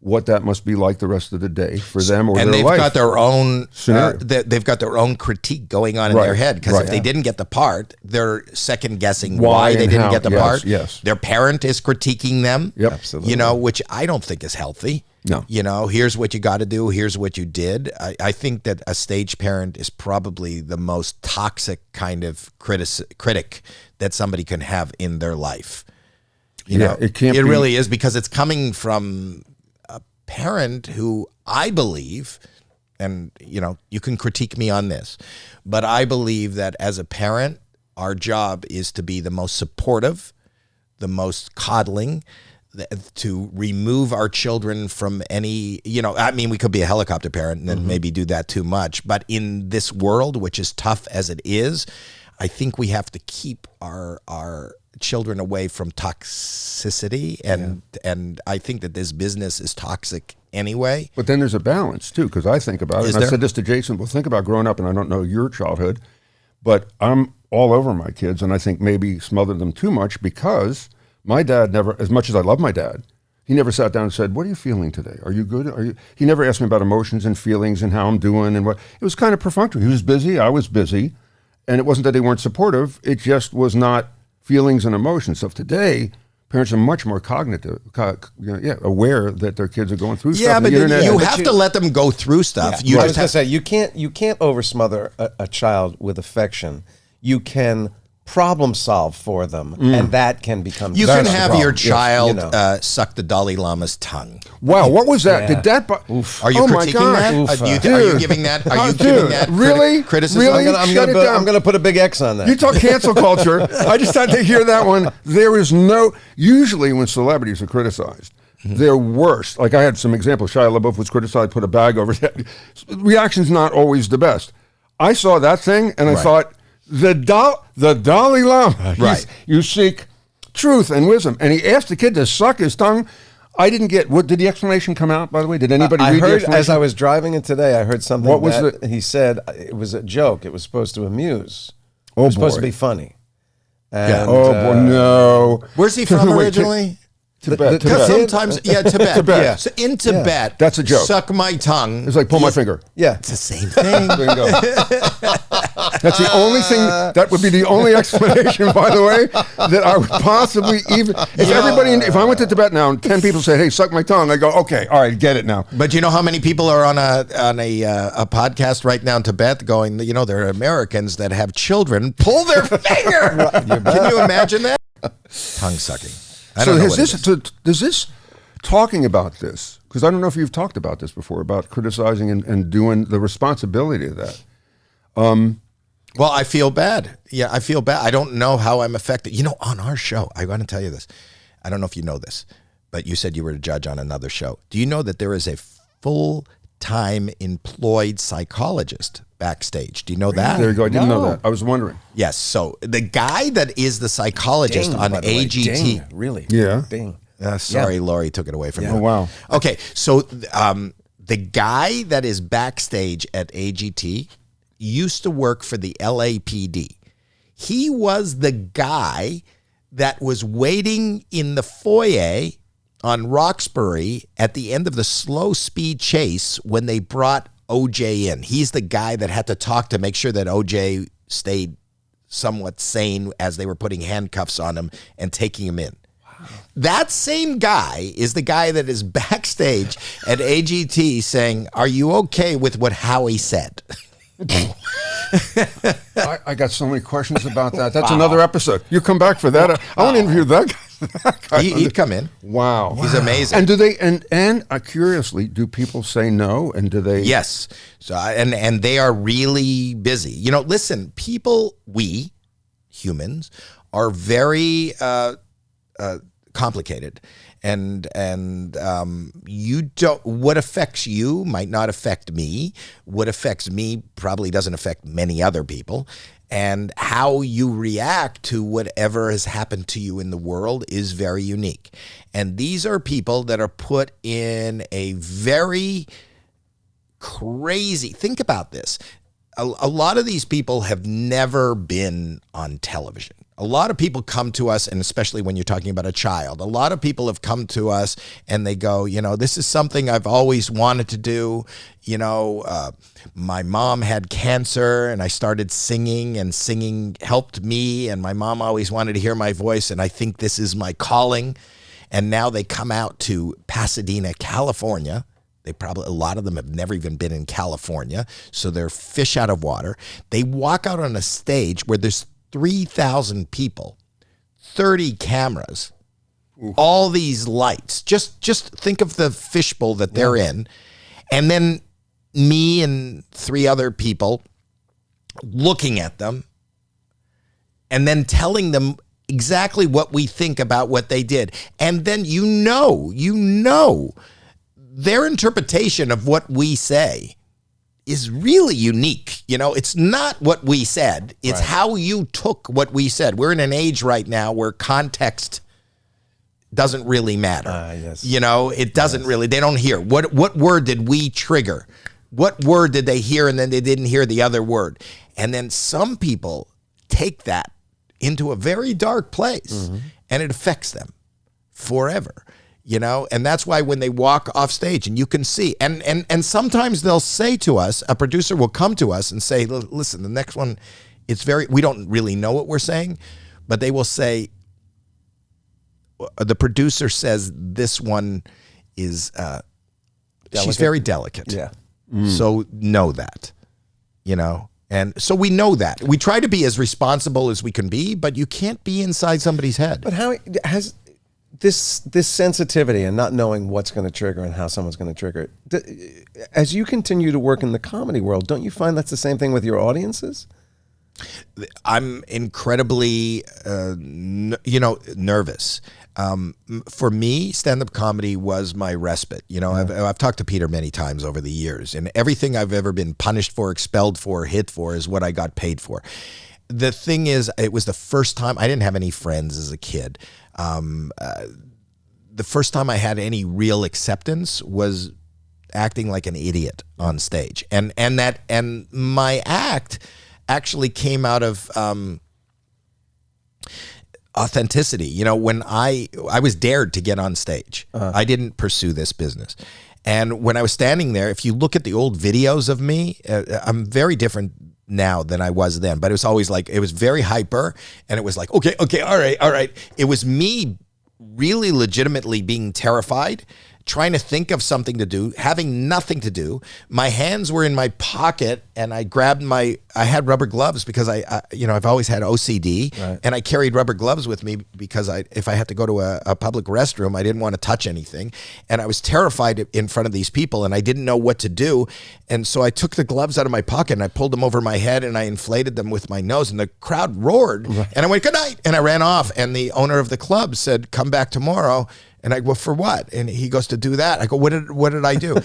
what that must be like the rest of the day for them or their life. And they've got their own scenario. They've got their own critique going on in their head, because if they didn't get the part, they're second guessing why they didn't get the part. Yes. Their parent is critiquing them. Yep. Absolutely. You know, which I don't think is healthy. No. You know, here's what you got to do. Here's what you did. I think that a stage parent is probably the most toxic kind of critic that somebody can have in their life. You know, it really is, because it's coming from a parent who I believe, and you know, you can critique me on this, but I believe that as a parent, our job is to be the most supportive, the most coddling, to remove our children from any, you know, I mean, we could be a helicopter parent and then maybe do that too much, but in this world, which is tough as it is, I think we have to keep our children away from toxicity, and I think that this business is toxic anyway. But then there's a balance too, because I think about it. And I said this to Jason. Well, think about growing up, and I don't know your childhood, but I'm all over my kids, and I think maybe smothered them too much, because my dad never, as much as I love my dad, he never sat down and said, "What are you feeling today? Are you good? He never asked me about emotions and feelings and how I'm doing and what. It was kind of perfunctory. He was busy. I was busy, and it wasn't that they weren't supportive. It just was not feelings and emotions. So today, parents are much more cognitive, aware that their kids are going through stuff. Yeah, but you have you- to let them go through stuff. You You I was just going have to say, you can't over smother a child with affection. You can problem solve for them, and that can become. You can that's the have problem. your Yes, child you know. suck the Dalai Lama's tongue. Wow, what was that? Yeah. Did that? Are you oh my critiquing gosh. that? Oof, Are you giving that? Are you Dude, giving that really? criticism? Really? I'm Shut it down. going to put a big X on that. You talk cancel culture. I just had to hear that one. There is no, usually when celebrities are criticized, they're worse. Like I had some examples. Shia LaBeouf was criticized, put a bag over his head. Reaction's not always the best. I saw that thing and I thought, the Dalai Lama, Right. You seek truth and wisdom. And he asked the kid to suck his tongue. I didn't get, what did the explanation come out, by the way? Did anybody I read the heard, explanation? as I was driving in today, I heard something What was that he said. It was a joke. It was supposed to amuse. Oh, it was supposed boy. to be funny. Yeah. And, Oh, boy, no. Where's he from Wait, originally? Tibet. Because Tibet. sometimes, Tibet. Tibet. Yeah. So in Tibet, That's a joke. Suck my tongue. It's like pull my finger. Yeah. It's the same thing. There you go. That's the only thing, that would be the only explanation, by the way, that I would possibly even, if I went to Tibet now and 10 people said, hey, suck my tongue, I go, okay, all right, get it now. But you know how many people are on a podcast right now in Tibet going, you know, there are Americans that have children pull their finger. Can you imagine that? Tongue sucking. I don't know what it is. Does this, talking about this, because I don't know if you've talked about this before, about criticizing and doing the responsibility of that. Well, I feel bad. Yeah, I feel bad. I don't know how I'm affected. You know, on our show, I want to tell you this. I don't know if you know this, but you said you were a judge on another show. Do you know that there is a full-time employed psychologist backstage? Do you know that? There you go. I didn't know that. I was wondering. Yes. So the guy that is the psychologist on by the way. AGT. Ding, really? Yeah. Ding. Sorry, Lori took it away from me. Oh, wow. Okay, so the guy that is backstage at AGT used to work for the LAPD. He was the guy that was waiting in the foyer on Roxbury at the end of the slow speed chase when they brought OJ in. He's the guy that had to talk to make sure that OJ stayed somewhat sane as they were putting handcuffs on him and taking him in. That same guy is the guy that is backstage at AGT saying, "Are you okay with what Howie said?" I got so many questions about that. That's another episode. You come back for that. I want to interview that guy. He'd come in. Wow. He's amazing. And do they, and curiously, do people say no? And do they? Yes. So, and they are really busy. You know, listen, we humans are very complicated. And you don't, what affects you might not affect me. What affects me probably doesn't affect many other people. And how you react to whatever has happened to you in the world is very unique. And these are people that are put in a very crazy, think about this. A lot of these people have never been on television. A lot of people come to us, and especially when you're talking about a child, a lot of people have come to us and they go, you know, this is something I've always wanted to do. You know, my mom had cancer and I started singing, and singing helped me. And my mom always wanted to hear my voice, and I think this is my calling. And now they come out to Pasadena, California. A lot of them have never even been in California, so they're fish out of water. They walk out on a stage where there's 3,000 people, 30 cameras, all these lights. Just think of the fishbowl that they're in. And then me and 3 other people looking at them and then telling them exactly what we think about what they did. And then you know, their interpretation of what we say is really unique. You know, it's not what we said. It's how you took what we said. We're in an age right now where context doesn't really matter. Yes. You know, it doesn't really, they don't hear. What word did we trigger? What word did they hear and then they didn't hear the other word? And then some people take that into a very dark place and it affects them forever. You know, and that's why when they walk off stage and you can see, and sometimes they'll say to us, a producer will come to us and say, listen, the next one, we don't really know what we're saying, but they will say, the producer says this one is, she's very delicate. Yeah. So know that, you know. And so we know that. We try to be as responsible as we can be, but you can't be inside somebody's head. But how has this sensitivity and not knowing what's going to trigger and how someone's going to trigger it, as you continue to work in the comedy world, don't you find that's the same thing with your audiences? I'm incredibly, nervous. For me, stand-up comedy was my respite. You know, I've talked to Peter many times over the years, and everything I've ever been punished for, expelled for, hit for is what I got paid for. The thing is, it was the first time, I didn't have any friends as a kid. The first time I had any real acceptance was acting like an idiot on stage. And my act actually came out of authenticity. You know, when I was dared to get on stage. I didn't pursue this business. And when I was standing there, if you look at the old videos of me, I'm very different now than I was then, but it was always like, it was very hyper, and it was like, okay, all right. It was me really legitimately being terrified, trying to think of something to do, having nothing to do. My hands were in my pocket, and I grabbed I had rubber gloves because I've always had OCD, and I carried rubber gloves with me because if I had to go to a public restroom, I didn't want to touch anything. And I was terrified in front of these people, and I didn't know what to do. And so I took the gloves out of my pocket and I pulled them over my head and I inflated them with my nose, and the crowd roared, and I went, good night. And I ran off, and the owner of the club said, come back tomorrow. And I go, for what? And he goes, to do that. I go, what did I do?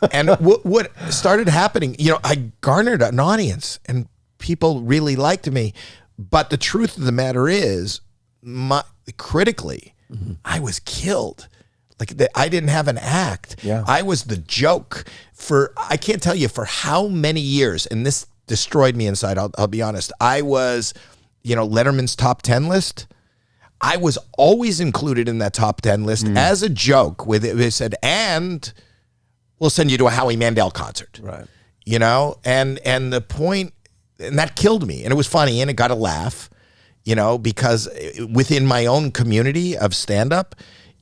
And what started happening, you know, I garnered an audience and people really liked me. But the truth of the matter is, critically, I was killed. Like, I didn't have an act. Yeah. I was the joke I can't tell you for how many years, and this destroyed me inside, I'll be honest. I was, Letterman's top 10 list. I was always included in that top 10 list as a joke with it. They said, and we'll send you to a Howie Mandel concert. Right. And the point, and that killed me. And it was funny, and it got a laugh, because within my own community of stand-up,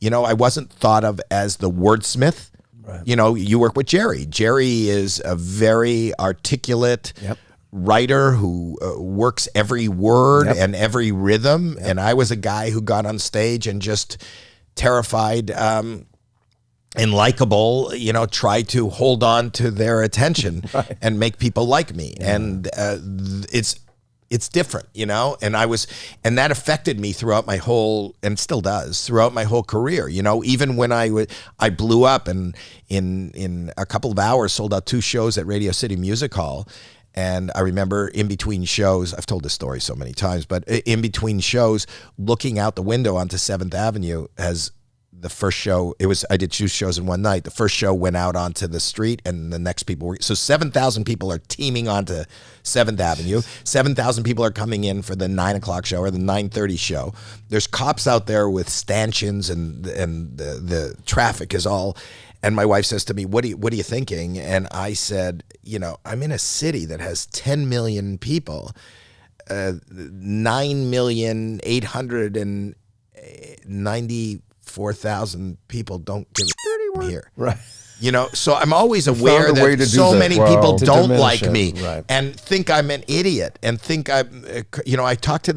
I wasn't thought of as the wordsmith. Right. You work with Jerry. Jerry is a very articulate, writer who works every word and every rhythm. And I was a guy who got on stage and just terrified and likable, try to hold on to their attention and make people like me. And it's different, and and that affected me throughout my whole, and still does, throughout my whole career. Even when I blew up and in a couple of hours sold out 2 shows at Radio City Music Hall. And I remember in between shows, I've told this story so many times, but in between shows, looking out the window onto 7th Avenue as the first show, I did 2 shows in one night. The first show went out onto the street and the next people were, so 7,000 people are teaming onto 7th Avenue. 7,000 people are coming in for the 9 o'clock show or the 9:30 show. There's cops out there with stanchions and the traffic is all, and my wife says to me, what are you thinking? And I said, I'm in a city that has 10 million people, 9,894,000 people don't give a here. Right. So I'm always aware that so many people don't like me and think I'm an idiot and think I talk to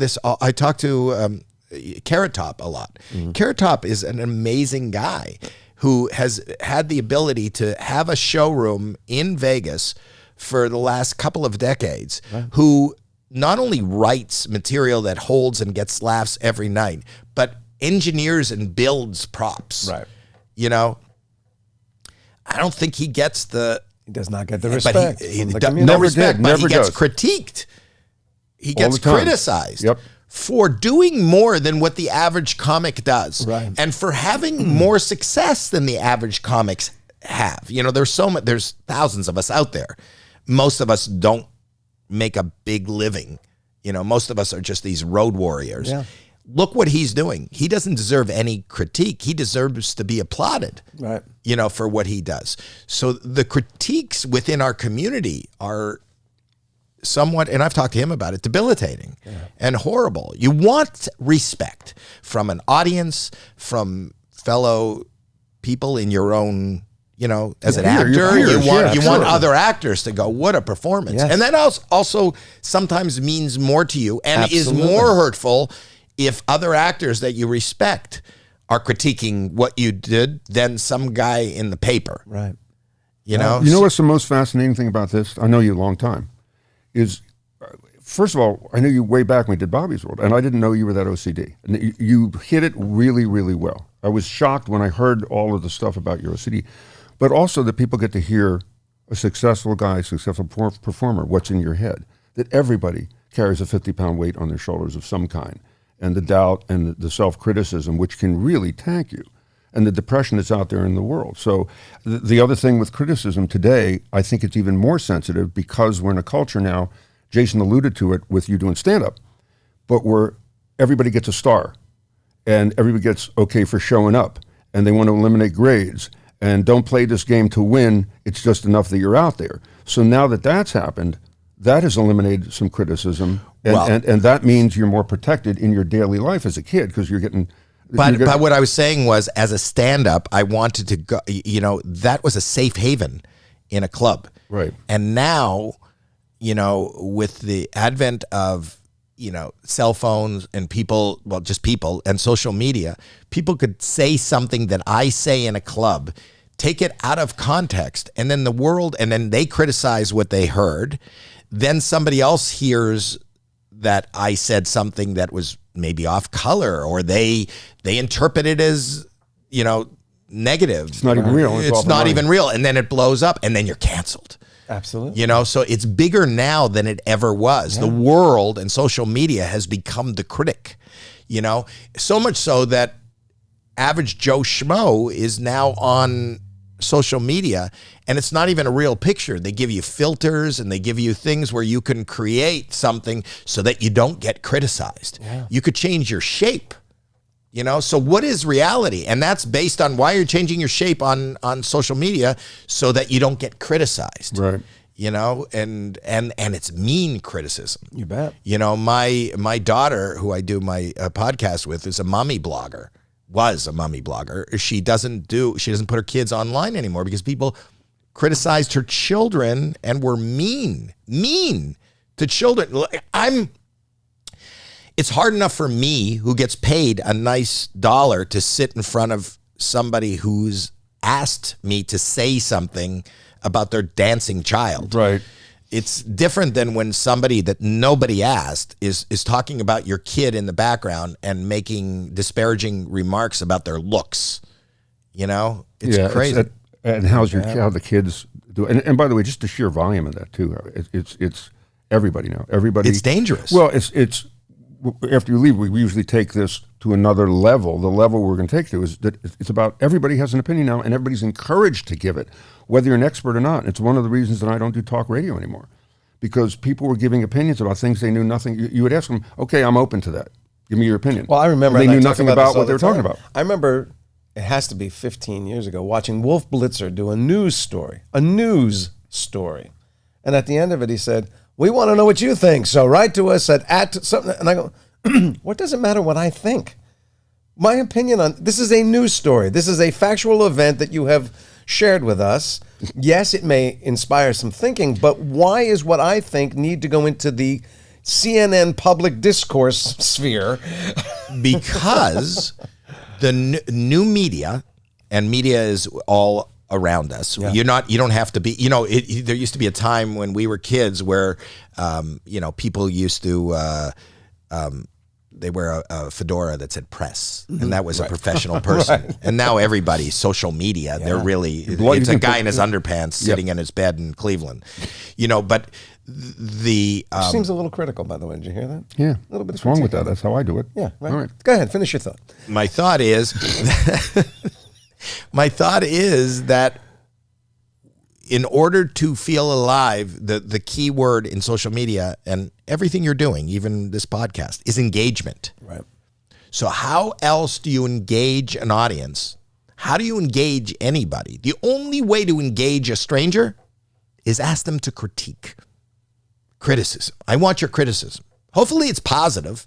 Carrot Top a lot. Carrot Top is an amazing guy who has had the ability to have a showroom in Vegas for the last couple of decades, who not only writes material that holds and gets laughs every night, but engineers and builds props. Right. I don't think he gets He does not get the respect. No respect, but he gets does. critiqued. He gets criticized. Yep. For doing more than what the average comic does, and for having more success than the average comics have. There's thousands of us out there. Most of us don't make a big living. Most of us are just these road warriors. Yeah. Look what he's doing. He doesn't deserve any critique. He deserves to be applauded, for what he does. So the critiques within our community are somewhat, and I've talked to him about it, debilitating and horrible. You want respect from an audience, from fellow people in your own, as an actor, you want other actors to go, what a performance. Yes. And that also sometimes means more to you and is more hurtful if other actors that you respect are critiquing what you did than some guy in the paper. Right. You know what's the most fascinating thing about this? I know you a long time. Is, first of all, I knew you way back when we did Bobby's World, and I didn't know you were that OCD. And you hit it really, really well. I was shocked when I heard all of the stuff about your OCD, but also that people get to hear a successful guy, successful performer, what's in your head, that everybody carries a 50-pound weight on their shoulders of some kind, and the doubt and the self-criticism, which can really tank you, and the depression that's out there in the world. So the other thing with criticism today, I think it's even more sensitive because we're in a culture now, Jason alluded to it with you doing stand-up, but where everybody gets a star and everybody gets okay for showing up and they want to eliminate grades and don't play this game to win, it's just enough that you're out there. So now that that's happened, that has eliminated some criticism and that means you're more protected in your daily life as a kid because you're getting... But what I was saying was, as a stand-up, I wanted to go, that was a safe haven in a club. Right. And now, with the advent of, cell phones and people, just people and social media, people could say something that I say in a club, take it out of context, and then and then they criticize what they heard. Then somebody else hears that I said something that was maybe off color, or they interpret it as, negative. It's not even real. It's not even real. And then it blows up and then you're canceled. Absolutely. So it's bigger now than it ever was. Yeah. The world and social media has become the critic, so much so that average Joe Schmo is now on social media and it's not even a real picture. They give you filters and they give you things where you can create something so that you don't get criticized. Yeah. You could change your shape, so what is reality? And that's based on why you're changing your shape on social media so that you don't get criticized. Right. And it's mean criticism. You bet. My daughter, who I do my podcast with, is a mommy blogger. Was a mommy blogger. She doesn't put her kids online anymore because people criticized her children and were mean to children. It's hard enough for me, who gets paid a nice dollar, to sit in front of somebody who's asked me to say something about their dancing child. Right. It's different than when somebody that nobody asked is talking about your kid in the background and making disparaging remarks about their looks. You know, it's crazy. And how the kids do? And by the way, just the sheer volume of that too. It's everybody now. Everybody. It's dangerous. Well, it's after you leave, we usually take this to another level. The level we're going to take to is that it's about everybody has an opinion now, and everybody's encouraged to give it, whether you're an expert or not. It's one of the reasons that I don't do talk radio anymore, because people were giving opinions about things they knew nothing. You would ask them, "Okay, I'm open to that. Give me your opinion." Well, I remember they knew nothing about what they were talking about. I remember, it has to be 15 years ago, watching Wolf Blitzer do a news story. And at the end of it, he said, "We want to know what you think, so write to us at something." And I go, what does it matter what I think? My opinion on this is a news story. This is a factual event that you have shared with us. Yes, it may inspire some thinking, but why is what I think need to go into the CNN public discourse sphere? Because the new media, and media is all around us. Yeah. You don't have to be, there used to be a time when we were kids where, people used to, they wear a fedora that said press, and that was a professional person. Right. And now everybody's social media. Yeah. They're really, it's a guy in his underpants sitting in his bed in Cleveland, but the... Which seems a little critical, by the way. Did you hear that? Yeah. A little bit. What's wrong with that? That's how I do it. Yeah. Right. All right. Go ahead. Finish your thought. My thought is, that in order to feel alive, the key word in social media and everything you're doing, even this podcast, is engagement. Right. So how else do you engage an audience? How do you engage anybody? The only way to engage a stranger is ask them to critique. Criticism. I want your criticism. Hopefully it's positive,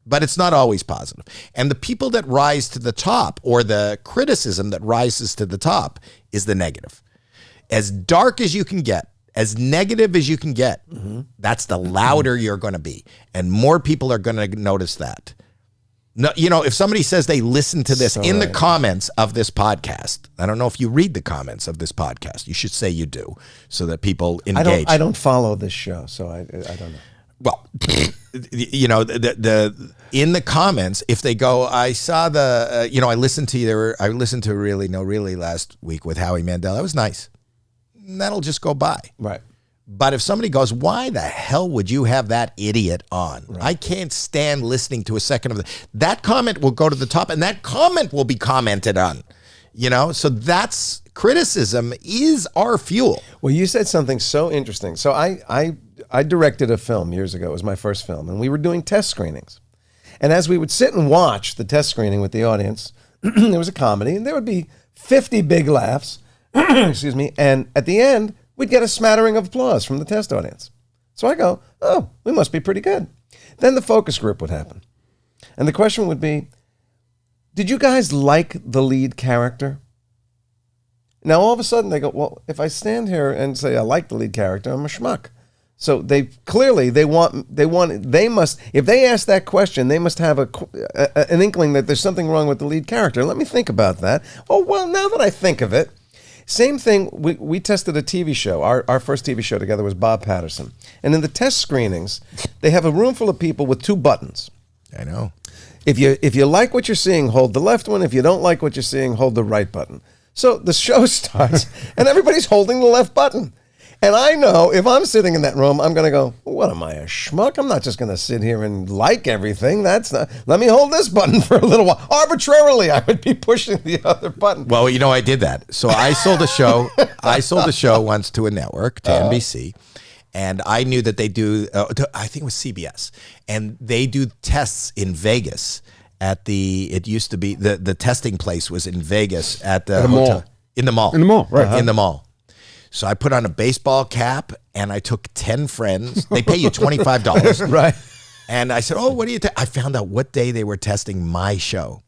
but it's not always positive. And the people that rise to the top, or the criticism that rises to the top, is the negative. As dark as you can get, as negative as you can get, that's the louder you're going to be. And more people are going to notice that. No, if somebody says they listen to this the comments of this podcast, I don't know if you read the comments of this podcast. You should say you do, so that people engage. I don't follow this show, so I don't know. Well, the in the comments, if they go, I saw the, I listened to Really No Really last week with Howie Mandel. That was nice. And that'll just go by. Right. But if somebody goes, why the hell would you have that idiot on? Right. I can't stand listening to a second of that comment will go to the top, and that comment will be commented on. So that's criticism is our fuel. Well, you said something so interesting. So I directed a film years ago. It was my first film, and we were doing test screenings. And as we would sit and watch the test screening with the audience, there was a comedy, and there would be 50 big laughs. Excuse me. And at the end, we'd get a smattering of applause from the test audience. So I go, oh, we must be pretty good. Then the focus group would happen. And the question would be, did you guys like the lead character? Now, all of a sudden, they go, well, if I stand here and say I like the lead character, I'm a schmuck. So they must, if they ask that question, they must have an inkling that there's something wrong with the lead character. Let me think about that. Oh, well, now that I think of it, same thing, we tested a TV show. Our first TV show together was Bob Patterson. And in the test screenings, they have a room full of people with two buttons. I know. If you like what you're seeing, hold the left one. If you don't like what you're seeing, hold the right button. So the show starts, and everybody's holding the left button. And I know if I'm sitting in that room, I'm going to go, what am I, a schmuck? I'm not just going to sit here and like everything. Let me hold this button for a little while. Arbitrarily, I would be pushing the other button. Well, I did that. So I sold a show. I sold a show once to a network, to NBC. And I knew that they do, I think it was CBS. And they do tests in Vegas it used to be, the testing place was in Vegas at the hotel. Mall. In the mall. In the mall, right. In the mall. So I put on a baseball cap and I took 10 friends. They pay you $25. Right. And I said, oh, what do you I found out what day they were testing my show.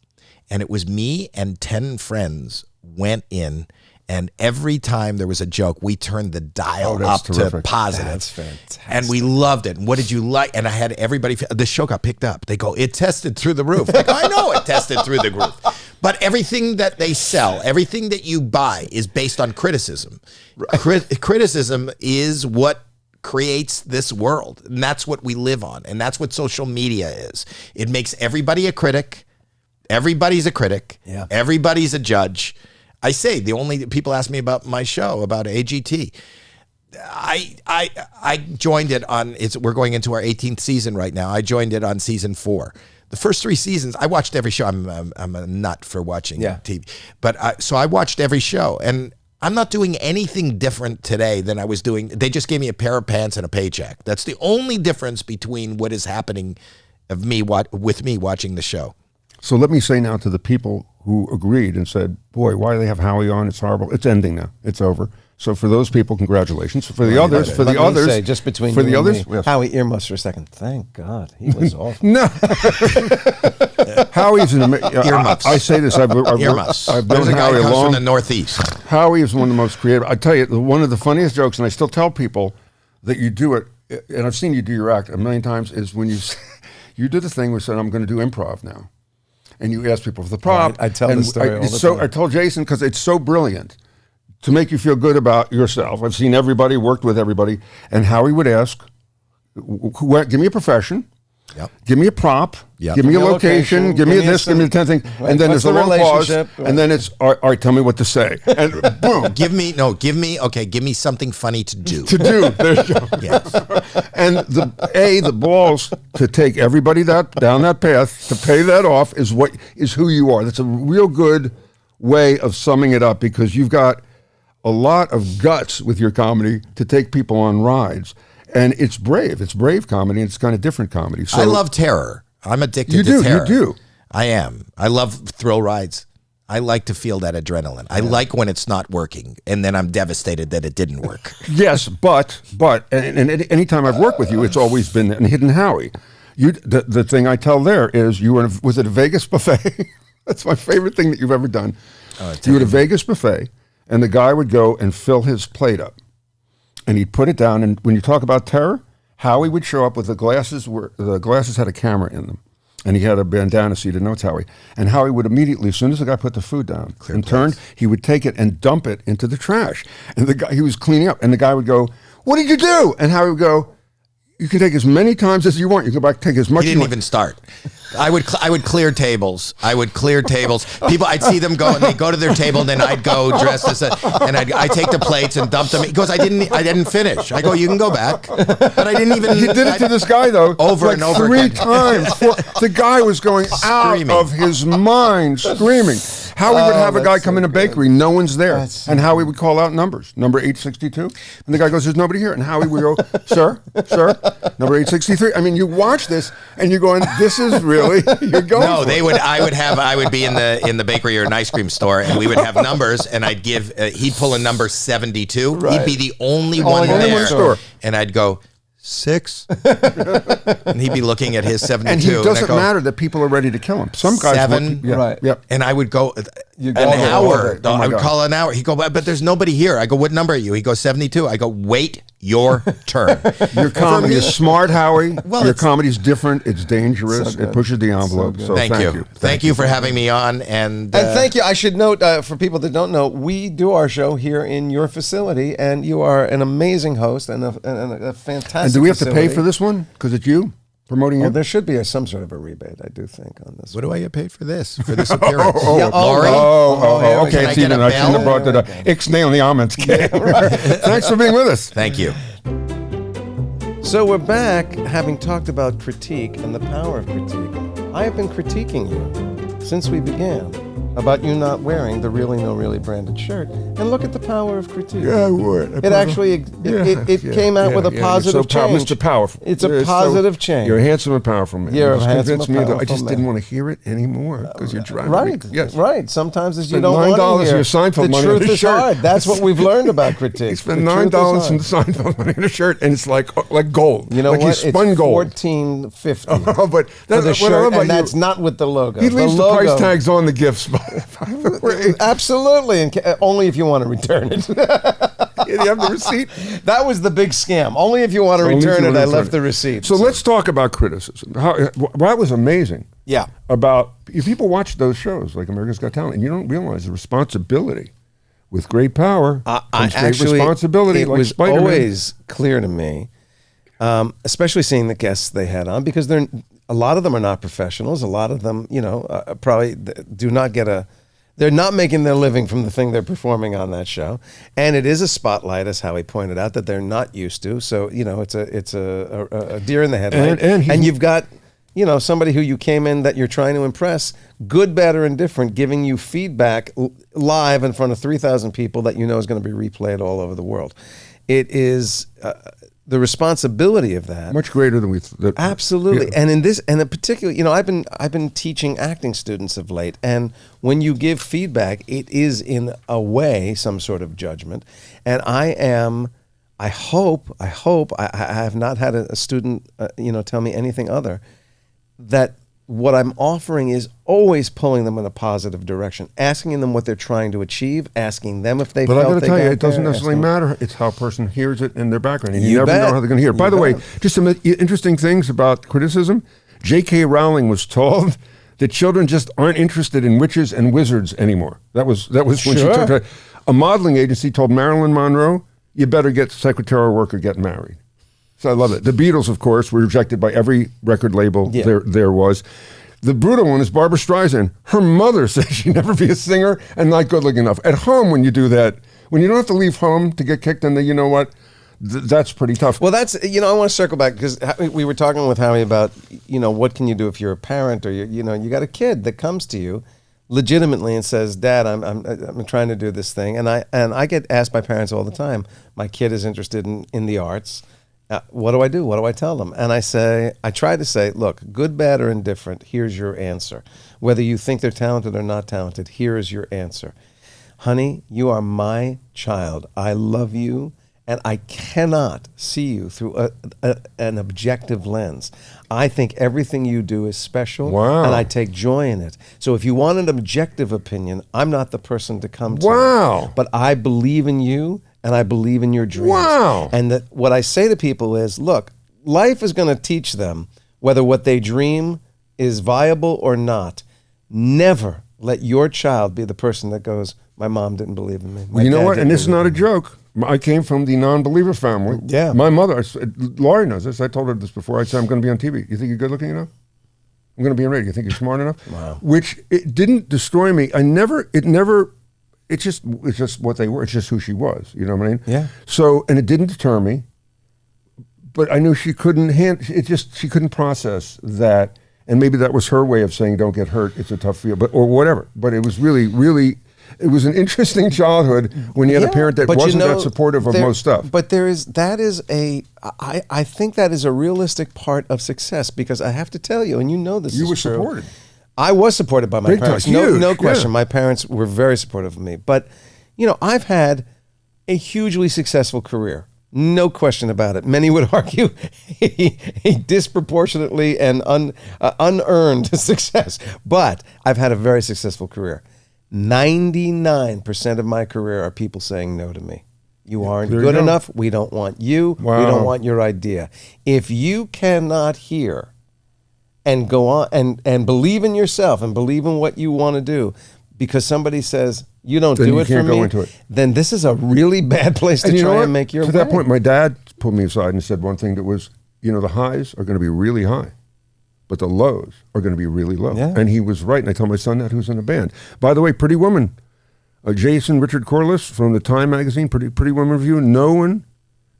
And it was me and 10 friends went in, And every time there was a joke, we turned the dial up to terrific. positive. That's fantastic. And we loved it. And what did you like? And I had everybody, the show got picked up. They go, it tested through the roof. Like, I know it tested through the roof. But everything that they sell, everything that you buy is based on criticism. Criticism is what creates this world. And that's what we live on. And that's what social media is. It makes everybody a critic. Everybody's a critic. Yeah. Everybody's a judge. I say the only people ask me about my show, about AGT. I joined it on, we're going into our 18th season right now. I joined it on season 4. The first 3 seasons, I watched every show. I'm a nut for watching TV. But so I watched every show, and I'm not doing anything different today than I was doing. They just gave me a pair of pants and a paycheck. That's the only difference between what is happening with me watching the show. So let me say now to the people who agreed and said, boy, why do they have Howie on? It's horrible. It's ending now. It's over. So for those people, congratulations. For the others, just between for you the and others, me, yes. Howie earmuffs for a second. Thank God, he was awful. No, Howie's an Earmuffs. I say this. Earmuffs. I've There's known a guy Howie who comes long. from the Northeast. Howie is one of the most creative. I tell you, one of the funniest jokes, and I still tell people that you do it, and I've seen you do your act a million times, is when you do the thing where you said, I'm going to do improv now. And you ask people for the prop. I tell the story all the time. I told Jason, because it's so brilliant to make you feel good about yourself. I've seen everybody, worked with everybody. And Howie would ask, give me a profession. Yep. Give me a prop. Yep. Give me a location. Give me a this. Give me a 10 thing. And then there's a long pause. And then it's, all right, tell me what to say. And boom. Give me something funny to do. There's Yes. and the balls to take everybody down that path, to pay that off is who you are. That's a real good way of summing it up, because you've got a lot of guts with your comedy to take people on rides. And it's brave. It's brave comedy, and it's kind of different comedy. So I love terror. I'm addicted to terror. You do. I am. I love thrill rides. I like to feel that adrenaline. I like when it's not working, and then I'm devastated that it didn't work. Yes, but and anytime I've worked with you, it's always been in Hidden Howie. The thing I tell there is was it a Vegas buffet? That's my favorite thing that you've ever done. You were at a Vegas buffet, and the guy would go and fill his plate up, and he'd put it down. And when you talk about terror, Howie would show up with the glasses. The glasses had a camera in them, and he had a bandana, so you didn't know it's Howie. And Howie would immediately, as soon as the guy put the food down turned, he would take it and dump it into the trash. And the guy, he was cleaning up, and the guy would go, "What did you do?" And Howie would go, "You can take as many times as you want. You go back, take as much." He you didn't want. even start. I would clear tables. People, I'd see them go, and they go to their table, and then I'd go dressed as and I take the plates and dump them. He goes, I didn't finish. I go, you can go back, but I didn't even. He did it to this guy though, over like and over 3 again. times. The guy was going Screaming. out of his mind, screaming. Howie would have a guy come in a bakery, no one's there, and Howie would call out numbers, number 862, and the guy goes, "There's nobody here," and Howie would go, "Sir, number 863." I mean, you watch this, and you're going, "This is really you're going." No, for they it. would. I would be in the bakery or an ice cream store, and we would have numbers, and I'd give. He'd pull a number 72. Right. He'd be the only one only there, one store. and I'd go 6, and he'd be looking at his 72. And he I'd doesn't go, matter that people are ready to kill him. Some guys 7, right. Yep. And I would go an go there all hour. day. Oh my I would God. call an hour. He'd go, but there's nobody here. I go, what number are you? He goes, 72. I go, wait your turn. Your comedy is smart, Howie. Well, Your it's- comedy is different. It's dangerous. It pushes the envelope. So Thank you. Thank you for having me on. And thank you. I should note, for people that don't know, we do our show here in your facility, and you are an amazing host and a fantastic And do we have to pay facility. for this one? Because it's you promoting Well, it? there should be some sort of a rebate, I do think, on this. what do I get paid for this? For this appearance? Yeah, Lori? Oh, Can okay. I It's get even. a I shouldn't have bell? brought that up. Ixnay on the almonds. Thanks for being with us. Thank you. So we're back, having talked about critique and the power of critique. I have been critiquing you since we began about you not wearing the Really No Really branded shirt. And look at the power of critique. Yeah, I would. It actually, it came out with a positive change. Mr. Powerful. It's a You're positive change. You're a handsome and powerful man. You're You a just handsome convinced and me that I powerful just man. didn't want to hear it anymore because you're trying Right, to. Yes. right. Sometimes you Spend don't want $9 to of hear. your Seinfeld the money on truth a is shirt. hard. That's what we've learned about critique. You spend The truth is $9 from hard. the Seinfeld money in a shirt, and it's like gold. You know like what? You spun it's gold. $14.50 Oh, but for that's the what I shirt, love about and that's you. not with the logo. He leaves the logo, price tags on the gifts gifts, by the way. Absolutely, and only if you want to return it. You have the receipt? That was the big scam. Only if you want to return it, I left the receipt. So let's talk about criticism. That was amazing. Yeah. About, if people watch those shows like America's Got Talent, and you don't realize the responsibility. With great power comes great responsibility. It like was Spider-Man. always clear to me, especially seeing the guests they had on, because a lot of them are not professionals. A lot of them, probably do not get they're not making their living from the thing they're performing on that show. And it is a spotlight, as Howie pointed out, that they're not used to. So, it's a deer in the headlight. And you've got, somebody who you came in that you're trying to impress, good, bad, or indifferent, giving you feedback live in front of 3,000 people that is going to be replayed all over the world. It is the responsibility of that much greater than we thought. Absolutely. Yeah. And in particular, I've been teaching acting students of late, and when you give feedback, it is in a way some sort of judgment. And I hope I have not had a student tell me anything other, that what I'm offering is always pulling them in a positive direction, asking them what they're trying to achieve, asking them if they felt they got there. But I got to tell you, it doesn't necessarily matter. It's how a person hears it in their background. And you never know how they're going to hear it. By the way, just some interesting things about criticism. J.K. Rowling was told that children just aren't interested in witches and wizards anymore. That was when she took a modeling agency told Marilyn Monroe, you better get secretarial work or get married. So I love it. The Beatles, of course, were rejected by every record label there was. The brutal one is Barbra Streisand. Her mother says she'd never be a singer and not good looking enough. At home, when you do that, when you don't have to leave home to get kicked in you know what? That's pretty tough. Well, that's, I want to circle back, because we were talking with Howie about, what can you do if you're a parent, or you got a kid that comes to you legitimately and says, Dad, I'm trying to do this thing. And I get asked by parents all the time, my kid is interested in the arts. What do I do? What do I tell them? And I try to say, look, good, bad, or indifferent, here's your answer. Whether you think they're talented or not talented, here is your answer. Honey, you are my child. I love you, and I cannot see you through an objective lens. I think everything you do is special, and I take joy in it. So if you want an objective opinion, I'm not the person to come to. Wow. But I believe in you, and I believe in your dreams. Wow. And what I say to people is, look, life is going to teach them whether what they dream is viable or not. Never let your child be the person that goes, my mom didn't believe in me. You know what? And this is not a joke. I came from the non-believer family. Yeah. My mother, Laurie knows this. I told her this before. I said, I'm going to be on TV. You think you're good looking enough? I'm going to be on radio. You think you're smart enough? Wow. Which, it didn't destroy me. It's just what they were. It's just who she was. You know what I mean? Yeah. So, and it didn't deter me, but I knew she couldn't she couldn't process that, and maybe that was her way of saying, "Don't get hurt. It's a tough field," or whatever. But it was really, it was an interesting childhood when you had a parent that wasn't that supportive of most stuff. But I think that is a realistic part of success, because I have to tell you, and this you is were true. Supported. I was supported by my Big parents. time. Huge. No question. Yeah. My parents were very supportive of me. But, I've had a hugely successful career. No question about it. Many would argue a disproportionately and unearned success. But I've had a very successful career. 99% of my career are people saying no to me. You aren't good enough. We don't want you. Wow. We don't want your idea. If you cannot hear and go on and believe in yourself and believe in what you want to do, because somebody says you don't do it for me, then this is a really bad place to try and make your way. To that point, my dad pulled me aside and said one thing that was, the highs are going to be really high, but the lows are going to be really low. Yeah. And he was right. And I told my son that, who's in a band. By the way, Pretty Woman, Jason Richard Corliss from the Time magazine, Pretty Woman review. No one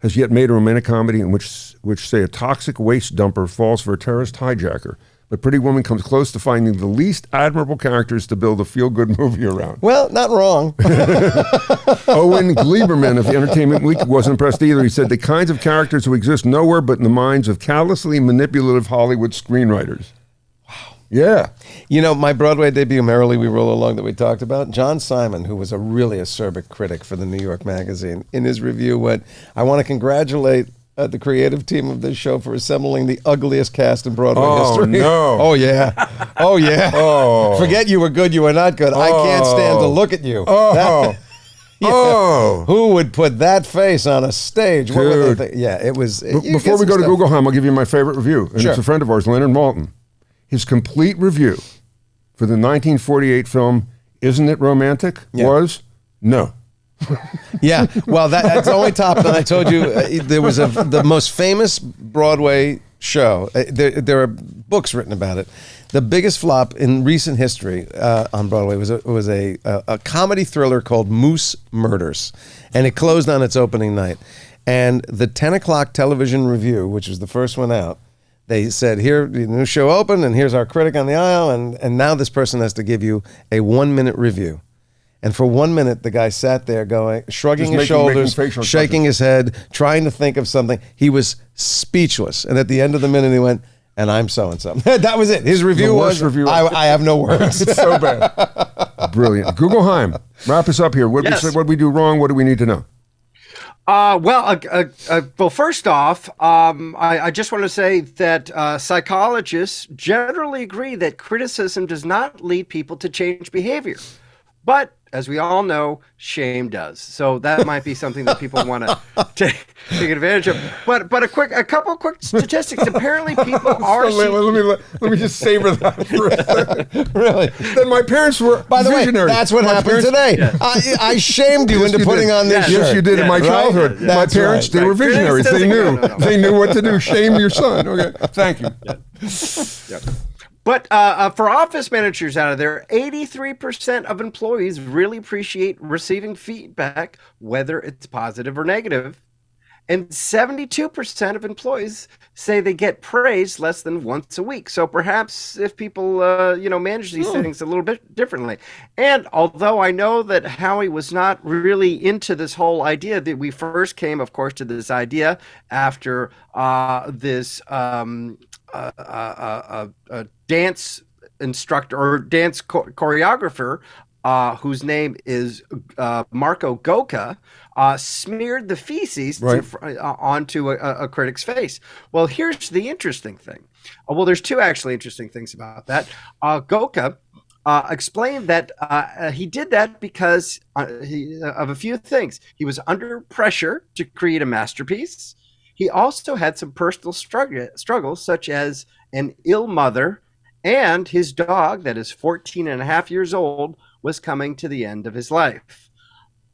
has yet made a romantic comedy in which say a toxic waste dumper falls for a terrorist hijacker. But Pretty Woman comes close to finding the least admirable characters to build a feel-good movie around. Well, not wrong. Owen Gleiberman of the Entertainment Week wasn't impressed either. He said the kinds of characters who exist nowhere but in the minds of callously manipulative Hollywood screenwriters. Wow. Yeah. My Broadway debut, Merrily We Roll Along, that we talked about, John Simon, who was a really acerbic critic for the New York Magazine, in his review went, I want to congratulate the creative team of this show for assembling the ugliest cast in Broadway Oh, history. no. Oh, yeah. Oh, yeah. Oh. Forget you were good, you were not good. I can't stand to look at you. Oh. That- yeah. Oh. Who would put that face on a stage? What were they yeah, it was. Before we go to Googleheim, I'll give you my favorite review. And Sure. it's a friend of ours, Leonard Maltin. His complete review for the 1948 film Isn't It Romantic was no. Yeah, well, that's only top. And I told you there was the most famous Broadway show. There are books written about it. The biggest flop in recent history on Broadway was a comedy thriller called Moose Murders, and it closed on its opening night. And the 10 o'clock television review, which was the first one out, they said, here, the new show opened, and here's our critic on the aisle, and now this person has to give you a 1-minute review. And for 1 minute, the guy sat there going, shrugging his shoulders, shaking his head, trying to think of something. He was speechless. And at the end of the minute, he went, and I'm so-and-so. That was it. His review was, I have no words. It's so bad. Brilliant. Googleheim, wrap us up here. What did we do wrong? What do we need to know? Well, first off, I just want to say that psychologists generally agree that criticism does not lead people to change behavior. But as we all know, shame does. So that might be something that people want to take advantage of. But a couple quick statistics. Apparently, people are. Let me just savor that for a second. Really? Then my parents were By the visionaries. way, that's what happened today. Yeah. I shamed you into putting on this shirt. Yes, you did in my childhood. Right? My parents, they were visionaries. They knew. They knew what to do. Shame your son. Okay. Thank you. Yeah. But for office managers out of there, 83% of employees really appreciate receiving feedback, whether it's positive or negative. And 72% of employees say they get praise less than once a week. So perhaps if people, manage these things a little bit differently. And although I know that Howie was not really into this whole idea, that we first came, of course, to this idea after this dance instructor or dance choreographer whose name is Marco Goka, smeared the feces onto a critic's face. Well, here's the interesting thing. Well, there's two actually interesting things about that. Goka explained that he did that because of a few things. He was under pressure to create a masterpiece. He also had some personal struggles, such as an ill mother, and his dog, that is 14 and a half years old, was coming to the end of his life.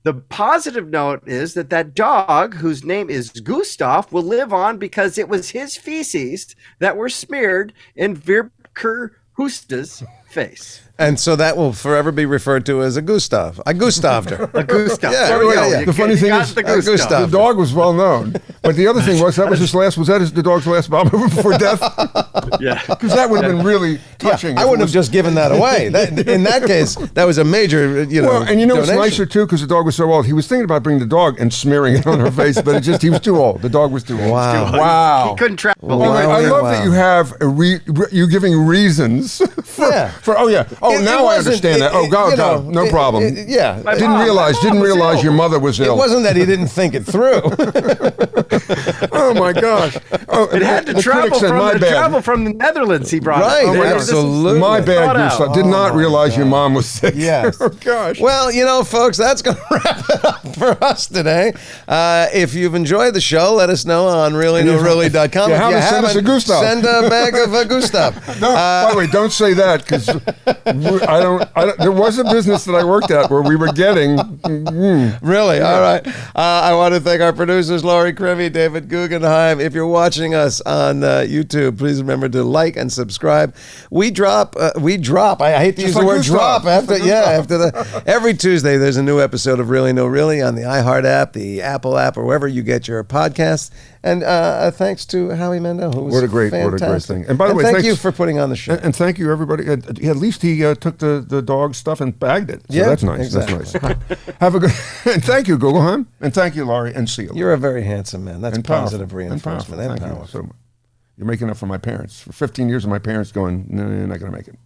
The positive note is that dog, whose name is Gustav, will live on because it was his feces that were smeared in Virker Husta's face. And so that will forever be referred to as a Gustav. I Gustaved her. A Gustav. Yeah. The funny thing is, the dog was well known, but the other thing was that was his last. Was that the dog's last bomb before death? Yeah, because that would have been really touching. Yeah, I wouldn't have just given that away. In that case, that was a major, Well, and donation. it's nicer too because the dog was so old. He was thinking about bringing the dog and smearing it on her face, but he was too old. The dog was too old. Wow. He couldn't travel. Wow. I love that you have you giving reasons for. Now I understand that. God, no problem. Didn't realize your mother was ill. It wasn't that he didn't think it through. Oh my gosh! It had to travel from the Netherlands. He brought right. it. Absolutely. My bad, Gustav. Did not realize your mom was sick. Yes. Oh gosh. Well, folks, that's going to wrap it up for us today. If you've enjoyed the show, let us know on reallynoreally.com. If you haven't, send us a Gustav. Send a bag of Gustav. No, by the way, don't say that because there was a business that I worked at where we were getting. Really? All right. I want to thank our producers, Laurie Crivy, David Guggenheim. If you're watching us on YouTube, please remember to like and subscribe. We drop. I hate to use the word drop every Tuesday. There's a new episode of Really No Really on the iHeart app, the Apple app, or wherever you get your podcasts. And thanks to Howie Mandel, who was fantastic. What a great thing. And by the way, thank you for putting on the show. And thank you, everybody. At least he took the dog stuff and bagged it. So that's nice. Exactly. That's nice. Have a good. And thank you, Googleheim. And thank you, Laurie and Seal. You're a very handsome man. That's positive powerful. reinforcement and Thank powerful. you. So you're making up for my parents. For 15 years of my parents going, no, you're not going to make it.